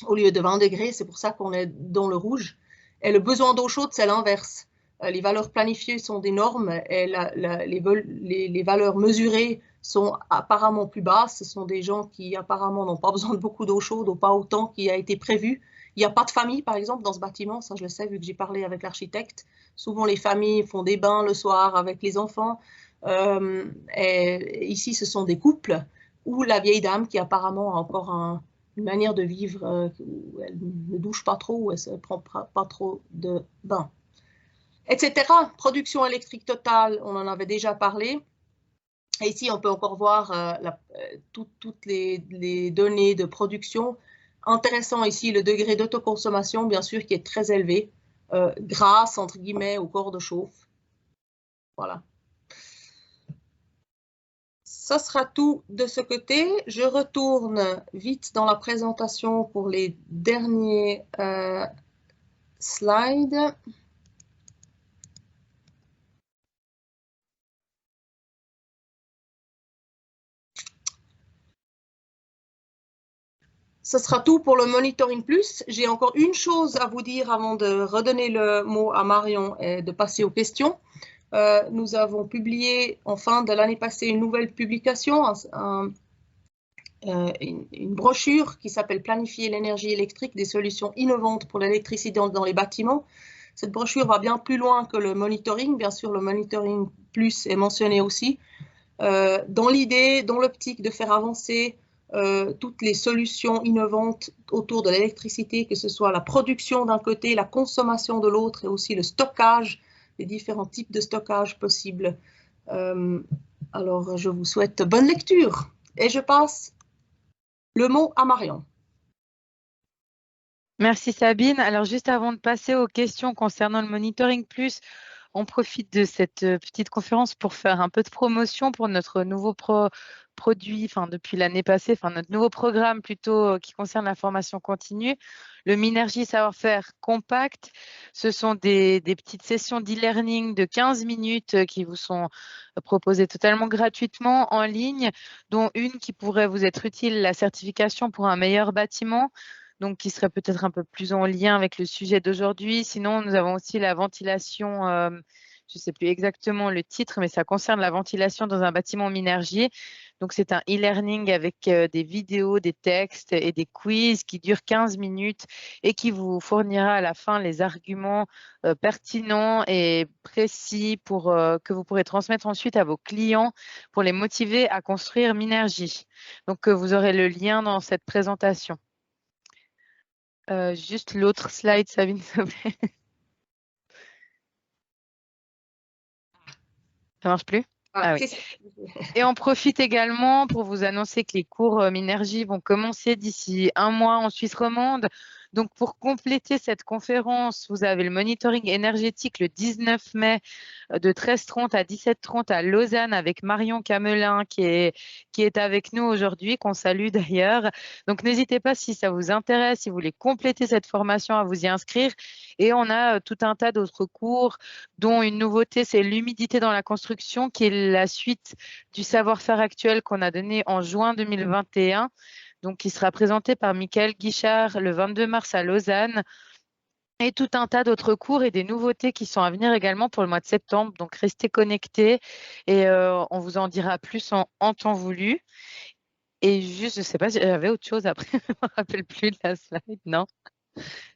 au lieu de 20 degrés. C'est pour ça qu'on est dans le rouge. Et le besoin d'eau chaude, c'est l'inverse. Les valeurs planifiées sont des normes et les valeurs mesurées sont apparemment plus basses. Ce sont des gens qui apparemment n'ont pas besoin de beaucoup d'eau chaude ou pas autant qui a été prévu. Il n'y a pas de famille, par exemple, dans ce bâtiment. Ça, je le sais, vu que j'ai parlé avec l'architecte. Souvent, les familles font des bains le soir avec les enfants. Et ici, ce sont des couples ou la vieille dame qui apparemment a encore une manière de vivre où elle ne douche pas trop, où elle ne prend pas trop de bains, etc. Production électrique totale, on en avait déjà parlé. Et ici, on peut encore voir toutes les données de production. Intéressant ici, le degré d'autoconsommation, bien sûr, qui est très élevé, grâce, entre guillemets, au corps de chauffe. Voilà. Ça sera tout de ce côté. Je retourne vite dans la présentation pour les derniers slides. Ce sera tout pour le Monitoring Plus. J'ai encore une chose à vous dire avant de redonner le mot à Marion et de passer aux questions. Nous avons publié en fin de l'année passée une nouvelle publication, une brochure qui s'appelle « Planifier l'énergie électrique, des solutions innovantes pour l'électricité dans les bâtiments ». Cette brochure va bien plus loin que le monitoring. Bien sûr, le Monitoring Plus est mentionné aussi. Dans l'idée, dans l'optique de faire avancer toutes les solutions innovantes autour de l'électricité, que ce soit la production d'un côté, la consommation de l'autre et aussi le stockage, les différents types de stockage possibles. Alors, je vous souhaite bonne lecture et je passe le mot à Marion. Merci Sabine. Alors, juste avant de passer aux questions concernant le Monitoring Plus, on profite de cette petite conférence pour faire un peu de promotion pour notre nouveau produit, depuis l'année passée, notre nouveau programme plutôt qui concerne la formation continue, le Minergie Savoir-Faire Compact. Ce sont des petites sessions d'e-learning de 15 minutes qui vous sont proposées totalement gratuitement en ligne, dont une qui pourrait vous être utile, la certification pour un meilleur bâtiment. Donc, qui serait peut-être un peu plus en lien avec le sujet d'aujourd'hui. Sinon, nous avons aussi la ventilation je ne sais plus exactement le titre, mais ça concerne la ventilation dans un bâtiment Minergie. Donc, c'est un e-learning avec des vidéos, des textes et des quiz qui durent 15 minutes et qui vous fournira à la fin les arguments pertinents et précis pour, que vous pourrez transmettre ensuite à vos clients pour les motiver à construire Minergie. Donc, vous aurez le lien dans cette présentation. Juste l'autre slide, Sabine, s'il te plaît. Ça marche plus? Ah oui. Et on profite également pour vous annoncer que les cours Minergie vont commencer d'ici un mois en Suisse romande. Donc, pour compléter cette conférence, vous avez le monitoring énergétique le 19 mai de 13h30 à 17h30 à Lausanne avec Marion Camelin qui est avec nous aujourd'hui, qu'on salue d'ailleurs. Donc, n'hésitez pas si ça vous intéresse, si vous voulez compléter cette formation, à vous y inscrire. Et on a tout un tas d'autres cours, dont une nouveauté, c'est l'humidité dans la construction, qui est la suite du savoir-faire actuel qu'on a donné en juin 2021. Donc, qui sera présenté par Michael Guichard le 22 mars à Lausanne. Et tout un tas d'autres cours et des nouveautés qui sont à venir également pour le mois de septembre. Donc, restez connectés et on vous en dira plus en temps voulu. Et juste, je ne sais pas si j'avais autre chose après, je ne me rappelle plus de la slide, non?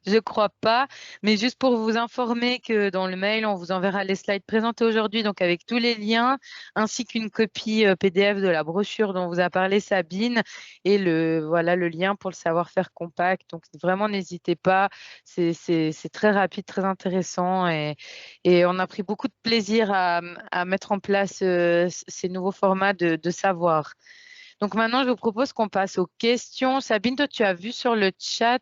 Je crois pas, mais juste pour vous informer que dans le mail, on vous enverra les slides présentés aujourd'hui, donc avec tous les liens, ainsi qu'une copie PDF de la brochure dont vous a parlé Sabine, et voilà, le lien pour le savoir-faire compact. Donc vraiment, n'hésitez pas, c'est très rapide, très intéressant, et on a pris beaucoup de plaisir à mettre en place ces nouveaux formats de savoir. Donc maintenant, je vous propose qu'on passe aux questions. Sabine, toi, tu as vu sur le chat?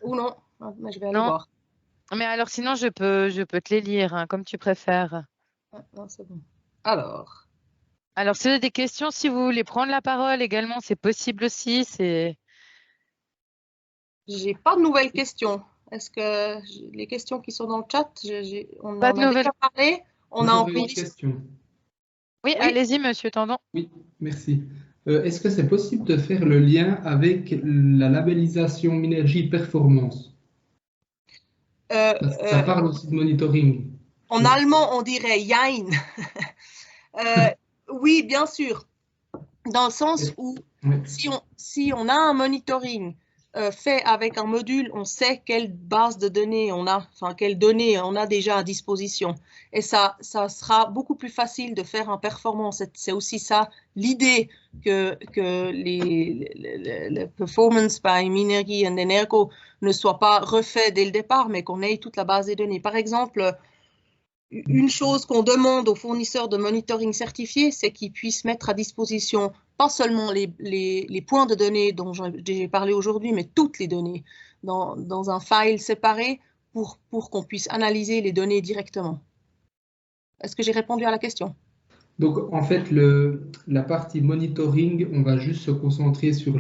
Ou non, mais je vais aller voir. Mais alors sinon, je peux te les lire, hein, comme tu préfères. Non, c'est bon. Alors, si vous avez des questions, si vous voulez prendre la parole également, c'est possible aussi. J'ai pas de nouvelles questions. Est-ce que les questions qui sont dans le chat, on pas en de a nouvelles déjà parlé? On a envie une question. Oui, allez-y, monsieur Tendon. Oui, merci. Est-ce que c'est possible de faire le lien avec la labellisation Minergie Performance? Ça parle aussi de monitoring. En allemand, on dirait Jein. Oui, bien sûr. Dans le sens où si on a un monitoring fait avec un module, on sait quelle base de données on a, enfin quelles données on a déjà à disposition. Et ça sera beaucoup plus facile de faire en performance. C'est aussi ça l'idée que les performance by Minergie et Energo ne soient pas refaits dès le départ, mais qu'on ait toute la base des données. Par exemple, une chose qu'on demande aux fournisseurs de monitoring certifiés, c'est qu'ils puissent mettre à disposition pas seulement les points de données dont j'ai parlé aujourd'hui, mais toutes les données dans un file séparé pour qu'on puisse analyser les données directement. Est-ce que j'ai répondu à la question? Donc, en fait, la partie monitoring, on va juste se concentrer sur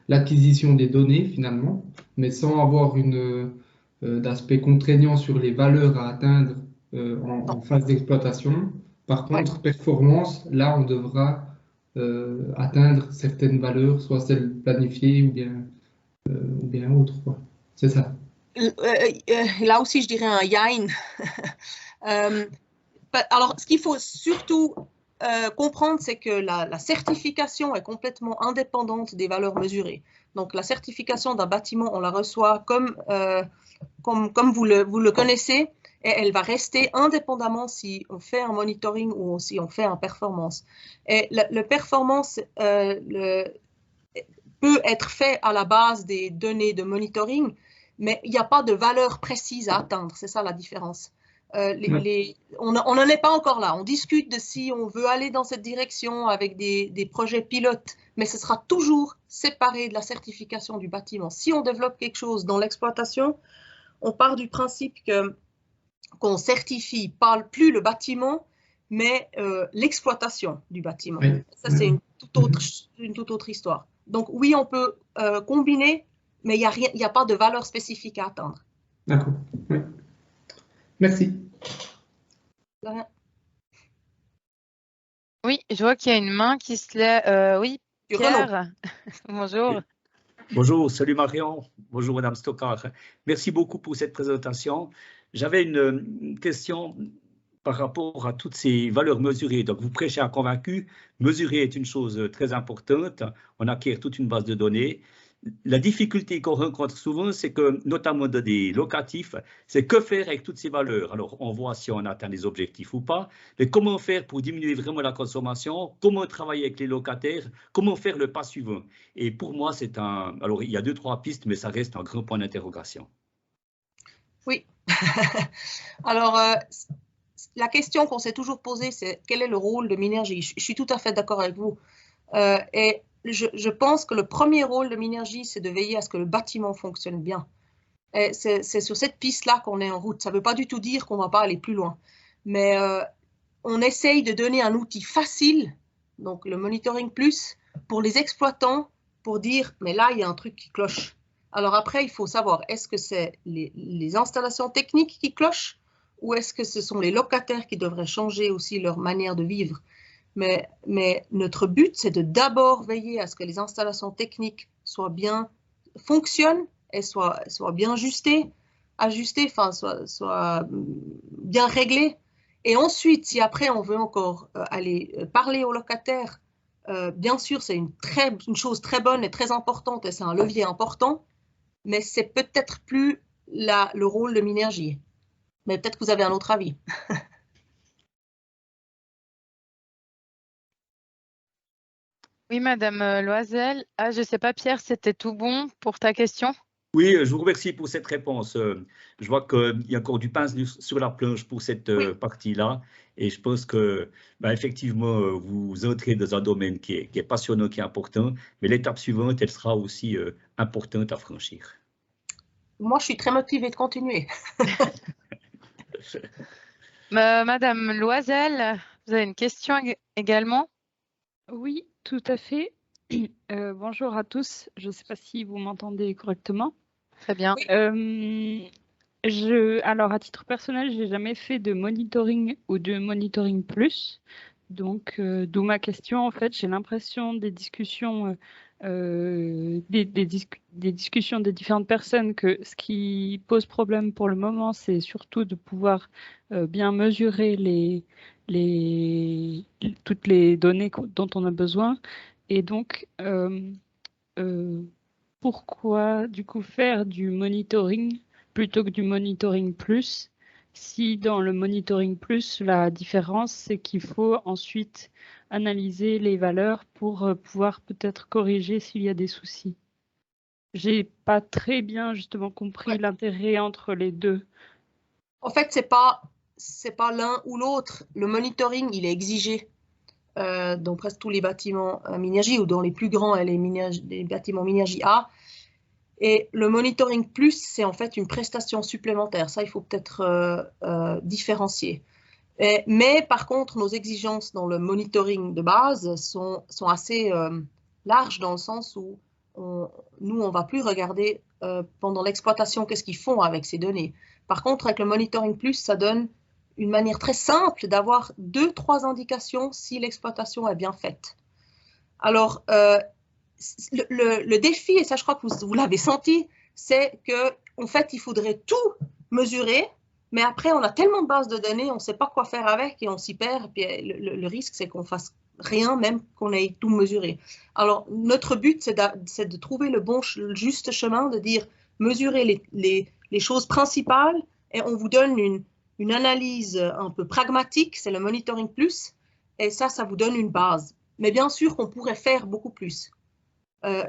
l'acquisition des données, finalement, mais sans avoir d'aspect contraignant sur les valeurs à atteindre en phase d'exploitation. Par contre, performance, là, on devra atteindre certaines valeurs, soit celles planifiées ou bien autres. C'est ça. Là aussi, je dirais un Jein. Alors, ce qu'il faut surtout comprendre, c'est que la certification est complètement indépendante des valeurs mesurées. Donc, la certification d'un bâtiment, on la reçoit comme vous le connaissez, et elle va rester indépendamment si on fait un monitoring ou si on fait un performance. Et le performance peut être fait à la base des données de monitoring, mais il n'y a pas de valeur précise à atteindre. C'est ça la différence. On n'en est pas encore là. On discute de si on veut aller dans cette direction avec des projets pilotes, mais ce sera toujours séparé de la certification du bâtiment. Si on développe quelque chose dans l'exploitation, on part du principe qu'on certifie pas plus le bâtiment, mais l'exploitation du bâtiment. Oui. Ça, c'est une toute autre histoire. Donc oui, on peut combiner, mais il n'y a pas de valeur spécifique à atteindre. D'accord. Oui. Merci. Oui, je vois qu'il y a une main qui se lève. Oui, Pierre. Bonjour. Oui. Bonjour, salut Marion. Bonjour Madame Stockard. Merci beaucoup pour cette présentation. J'avais une question par rapport à toutes ces valeurs mesurées. Donc, vous prêchez un convaincu. Mesurer est une chose très importante. On acquiert toute une base de données. La difficulté qu'on rencontre souvent, c'est que, notamment dans des locatifs, c'est que faire avec toutes ces valeurs. Alors, on voit si on atteint les objectifs ou pas, mais comment faire pour diminuer vraiment la consommation, comment travailler avec les locataires, comment faire le pas suivant. Et pour moi, c'est un... Alors, il y a 2-3 pistes, mais ça reste un grand point d'interrogation. Oui. Alors, la question qu'on s'est toujours posée, c'est quel est le rôle de Minergie? Je suis tout à fait d'accord avec vous. Et je pense que le premier rôle de Minergie, c'est de veiller à ce que le bâtiment fonctionne bien. C'est sur cette piste-là qu'on est en route. Ça ne veut pas du tout dire qu'on ne va pas aller plus loin. Mais on essaye de donner un outil facile, donc le Monitoring Plus, pour les exploitants, pour dire, mais là, il y a un truc qui cloche. Alors après, il faut savoir, est-ce que c'est les installations techniques qui clochent ou est-ce que ce sont les locataires qui devraient changer aussi leur manière de vivre? Mais notre but, c'est de d'abord veiller à ce que les installations techniques fonctionnent et soient bien ajustées, enfin, soient bien réglées. Et ensuite, si après on veut encore aller parler aux locataires, bien sûr, c'est une chose très bonne et très importante et c'est un levier important, mais c'est peut-être plus le rôle de Minergie. Mais peut-être que vous avez un autre avis. Oui, Madame Loisel. Ah, je ne sais pas, Pierre, c'était tout bon pour ta question? Oui, je vous remercie pour cette réponse. Je vois qu'il y a encore du pain sur la planche pour cette partie-là. Et je pense que, effectivement, vous entrez dans un domaine qui est passionnant, qui est important. Mais l'étape suivante, elle sera aussi importante à franchir. Moi, je suis très motivée de continuer. Madame Loisel, vous avez une question également? Oui, tout à fait. Bonjour à tous. Je ne sais pas si vous m'entendez correctement. Très bien. Alors, à titre personnel, je n'ai jamais fait de monitoring ou de monitoring plus. Donc, d'où ma question. En fait, j'ai l'impression des discussions, des discussions des différentes personnes que ce qui pose problème pour le moment, c'est surtout de pouvoir bien mesurer toutes les données dont on a besoin. Et donc, pourquoi du coup faire du monitoring plutôt que du monitoring plus, si dans le monitoring plus, la différence, c'est qu'il faut ensuite analyser les valeurs pour pouvoir peut-être corriger s'il y a des soucis. J'ai pas très bien justement compris l'intérêt entre les deux. En fait, c'est pas l'un ou l'autre. Le monitoring, il est exigé dans presque tous les bâtiments Minergie ou dans les plus grands, les bâtiments Minergie A. Et le monitoring plus, c'est en fait une prestation supplémentaire. Ça, il faut peut-être différencier. Mais par contre, nos exigences dans le monitoring de base sont assez larges dans le sens où nous, on ne va plus regarder pendant l'exploitation qu'est-ce qu'ils font avec ces données. Par contre, avec le monitoring plus, ça donne une manière très simple d'avoir 2-3 indications si l'exploitation est bien faite. Alors, le défi, et ça je crois que vous l'avez senti, c'est qu'en fait, il faudrait tout mesurer, mais après, on a tellement de bases de données, on ne sait pas quoi faire avec et on s'y perd. Et puis, le risque, c'est qu'on fasse rien, même qu'on ait tout mesuré. Alors, notre but, c'est de trouver le juste chemin, de dire mesurer les choses principales et on vous donne une analyse un peu pragmatique, c'est le monitoring plus, et ça vous donne une base. Mais bien sûr qu'on pourrait faire beaucoup plus.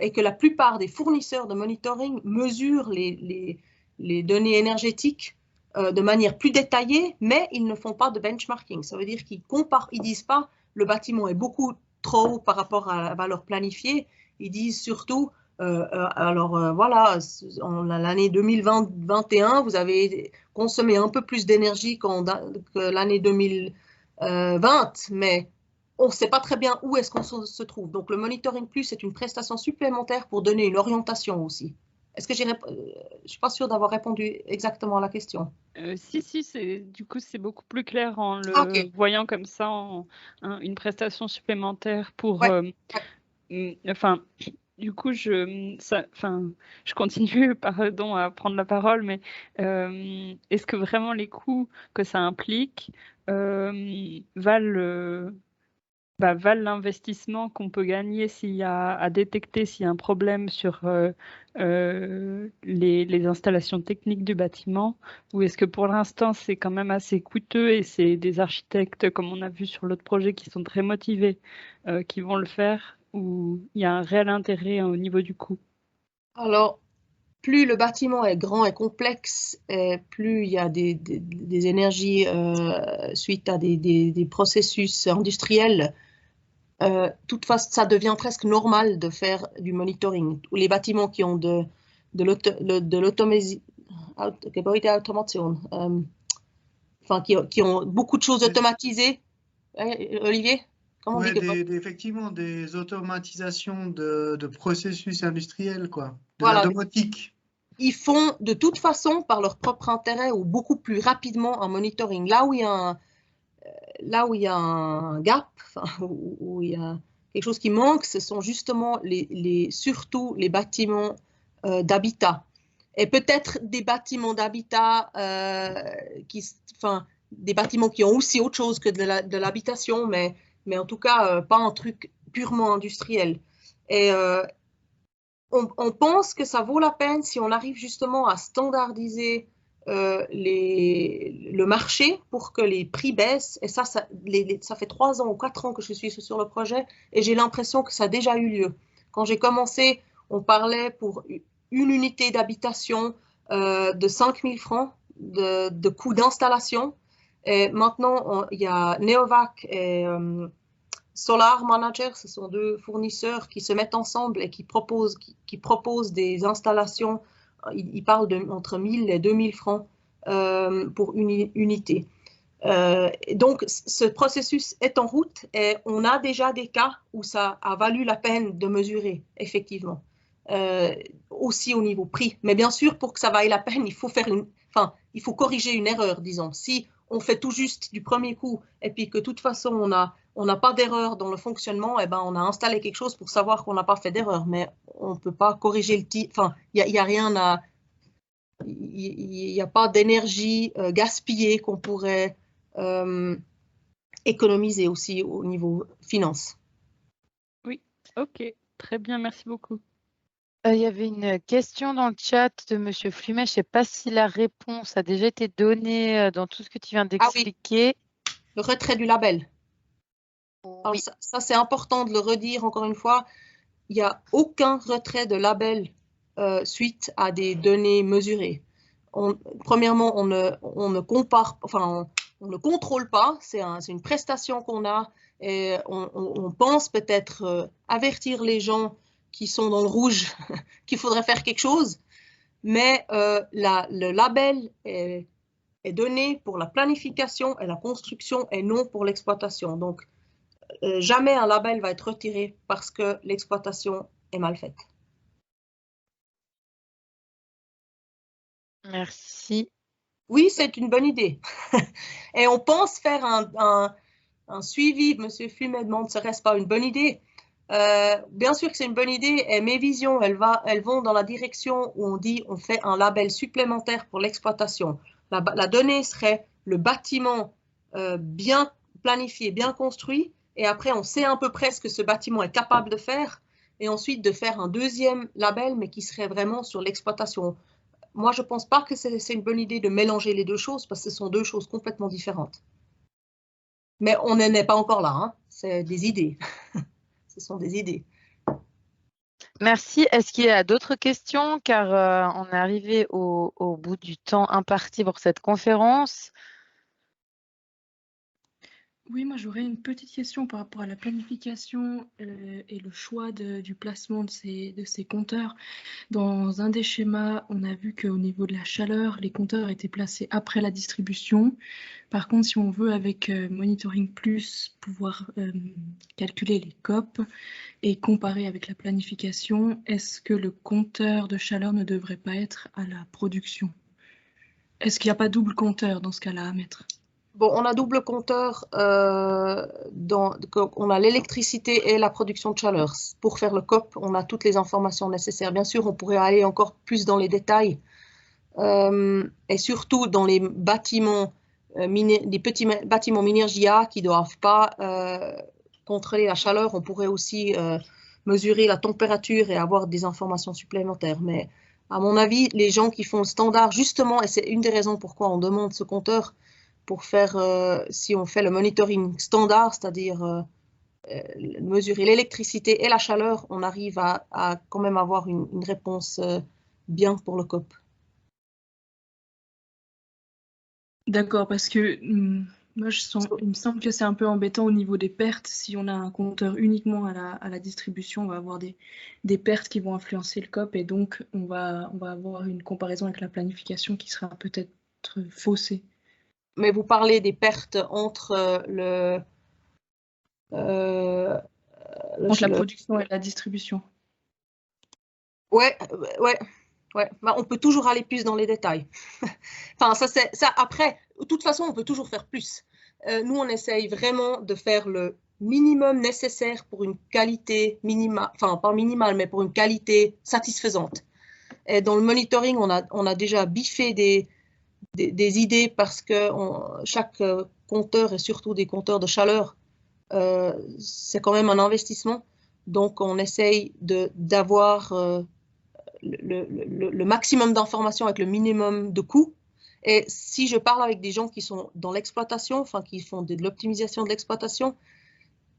Et que la plupart des fournisseurs de monitoring mesurent les données énergétiques de manière plus détaillée, mais ils ne font pas de benchmarking. Ça veut dire qu'ils ne disent pas le bâtiment est beaucoup trop haut par rapport à la valeur planifiée. Ils disent surtout, voilà, l'année 2021, vous avez consommé un peu plus d'énergie que l'année 2020, mais on ne sait pas très bien où est-ce qu'on se trouve. Donc, le monitoring plus est une prestation supplémentaire pour donner une orientation aussi. Est-ce que je ne suis pas sûre d'avoir répondu exactement à la question. Si, du coup, c'est beaucoup plus clair en le voyant comme ça, une prestation supplémentaire pour... Enfin, du coup, je continue à prendre la parole, mais est-ce que vraiment les coûts que ça implique valent l'investissement qu'on peut gagner s'il y a à détecter s'il y a un problème sur les installations techniques du bâtiment, ou est-ce que pour l'instant c'est quand même assez coûteux et c'est des architectes, comme on a vu sur l'autre projet, qui sont très motivés, qui vont le faire, ou il y a un réel intérêt au niveau du coût? Alors, plus le bâtiment est grand et complexe, et plus il y a des énergies suite à des processus industriels. Toute façon, ça devient presque normal de faire du monitoring. Les bâtiments qui ont de l'automation, enfin, qui ont beaucoup de choses automatisées. Olivier, comment on dit effectivement, des automatisations de processus industriels, quoi. De Voilà. la domotique. Ils font de toute façon, par leur propre intérêt, ou beaucoup plus rapidement un monitoring. Là où il y a un gap, où il y a quelque chose qui manque, ce sont justement surtout les bâtiments d'habitat. Et peut-être des bâtiments d'habitat, des bâtiments qui ont aussi autre chose que de l'habitation, mais en tout cas, pas un truc purement industriel. Et on pense que ça vaut la peine si on arrive justement à standardiser le marché pour que les prix baissent. Et ça fait 3 ans ou 4 ans que je suis sur le projet et j'ai l'impression que ça a déjà eu lieu. Quand j'ai commencé, on parlait pour une unité d'habitation de 5 000 francs de coût d'installation. Et maintenant, il y a Neovac et Solar Manager, ce sont 2 fournisseurs qui se mettent ensemble et qui proposent des installations. Ils parlent entre 1000 et 2000 francs pour une unité. Donc, ce processus est en route et on a déjà des cas où ça a valu la peine de mesurer, effectivement, aussi au niveau prix. Mais bien sûr, pour que ça vaille la peine, il faut corriger une erreur, disons. Si on fait tout juste du premier coup et puis que de toute façon, on n'a pas d'erreur dans le fonctionnement, eh ben, on a installé quelque chose pour savoir qu'on n'a pas fait d'erreur, mais on ne peut pas corriger le tir. Enfin, il n'y a rien à... Il n'y a pas d'énergie gaspillée qu'on pourrait économiser aussi au niveau finance. Oui, ok, très bien, merci beaucoup. Il y avait une question dans le chat de M. Flumet. Je ne sais pas si la réponse a déjà été donnée dans tout ce que tu viens d'expliquer. Ah oui. Le retrait du label. Alors, Oui. ça c'est important de le redire encore une fois. Il n'y a aucun retrait de label suite à des données mesurées. Premièrement, on ne compare, enfin, on ne contrôle pas. C'est une prestation qu'on a et on pense peut-être avertir les gens qui sont dans le rouge qu'il faudrait faire quelque chose, mais le label est donné pour la planification et la construction et non pour l'exploitation. Donc, jamais un label va être retiré parce que l'exploitation est mal faite. Merci. Oui, c'est une bonne idée. Et on pense faire un suivi. Monsieur Flumet demande, serait-ce pas une bonne idée? Bien sûr que c'est une bonne idée et mes visions, elles vont dans la direction où on dit on fait un label supplémentaire pour l'exploitation. La donnée serait le bâtiment bien planifié, bien construit et après on sait à peu près ce que ce bâtiment est capable de faire et ensuite de faire un deuxième label mais qui serait vraiment sur l'exploitation. Moi, je ne pense pas que c'est une bonne idée de mélanger les deux choses parce que ce sont deux choses complètement différentes. Mais on n'en est pas encore là, hein. C'est des idées. Ce sont des idées. Merci. Est-ce qu'il y a d'autres questions? Car on est arrivé au bout du temps imparti pour cette conférence. Oui, moi j'aurais une petite question par rapport à la planification et le choix du placement de ces compteurs. Dans un des schémas, on a vu qu'au niveau de la chaleur, les compteurs étaient placés après la distribution. Par contre, si on veut avec Monitoring Plus pouvoir calculer les COP et comparer avec la planification, est-ce que le compteur de chaleur ne devrait pas être à la production? Est-ce qu'il n'y a pas double compteur dans ce cas-là à mettre? Bon, on a double compteur, on a l'électricité et la production de chaleur. Pour faire le COP, on a toutes les informations nécessaires. Bien sûr, on pourrait aller encore plus dans les détails et surtout dans les bâtiments des petits bâtiments Minergia qui ne doivent pas contrôler la chaleur. On pourrait aussi mesurer la température et avoir des informations supplémentaires. Mais à mon avis, les gens qui font le standard, justement, et c'est une des raisons pourquoi on demande ce compteur pour faire, si on fait le monitoring standard, c'est-à-dire mesurer l'électricité et la chaleur, on arrive à quand même avoir une réponse bien pour le COP. D'accord, parce que moi, il me semble que c'est un peu embêtant au niveau des pertes. Si on a un compteur uniquement à la distribution, on va avoir des pertes qui vont influencer le COP et donc on va avoir une comparaison avec la planification qui sera peut-être faussée. Mais vous parlez des pertes entre entre la production et la distribution. Ouais. Bah, on peut toujours aller plus dans les détails. Enfin, ça. Après, de toute façon, on peut toujours faire plus. Nous, on essaye vraiment de faire le minimum nécessaire pour une qualité minimale, enfin pas minimale, mais pour une qualité satisfaisante. Et dans le monitoring, on a déjà biffé des idées parce que chaque compteur, et surtout des compteurs de chaleur, c'est quand même un investissement. Donc, on essaye d'avoir le maximum d'informations avec le minimum de coûts. Et si je parle avec des gens qui sont dans l'exploitation, enfin qui font de l'optimisation de l'exploitation,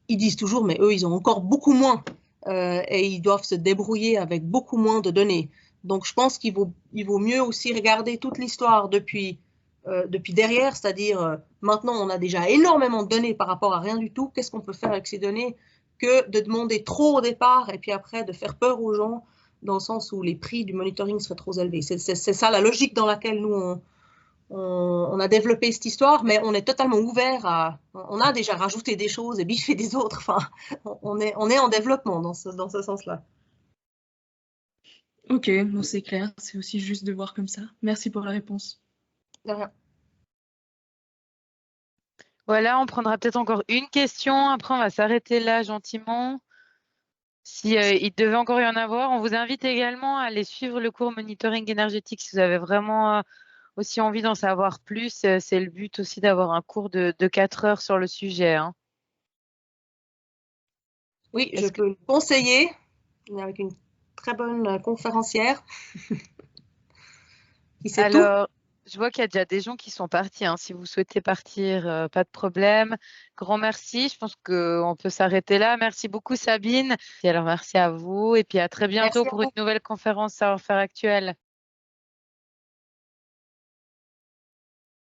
ils disent toujours, mais eux, ils ont encore beaucoup moins et ils doivent se débrouiller avec beaucoup moins de données. Donc, je pense qu'il vaut mieux aussi regarder toute l'histoire depuis derrière, c'est-à-dire maintenant, on a déjà énormément de données par rapport à rien du tout. Qu'est-ce qu'on peut faire avec ces données que de demander trop au départ et puis après de faire peur aux gens dans le sens où les prix du monitoring seraient trop élevés. C'est ça la logique dans laquelle nous, on a développé cette histoire, mais on est totalement ouvert à... On a déjà rajouté des choses et biffé des autres. Enfin, on est en développement dans ce sens-là. Ok, bon, c'est clair. C'est aussi juste de voir comme ça. Merci pour la réponse. De rien. Voilà, on prendra peut-être encore une question. Après, on va s'arrêter là gentiment. Si il devait encore y en avoir, on vous invite également à aller suivre le cours monitoring énergétique si vous avez vraiment aussi envie d'en savoir plus. C'est le but aussi d'avoir un cours de 4 heures sur le sujet. Hein. Oui, je peux le conseiller avec une très bonne conférencière. Alors, je vois qu'il y a déjà des gens qui sont partis. Hein. Si vous souhaitez partir, pas de problème. Grand merci. Je pense qu'on peut s'arrêter là. Merci beaucoup, Sabine. Et alors, merci à vous. Et puis à très bientôt pour une nouvelle conférence Savoir-faire actuel.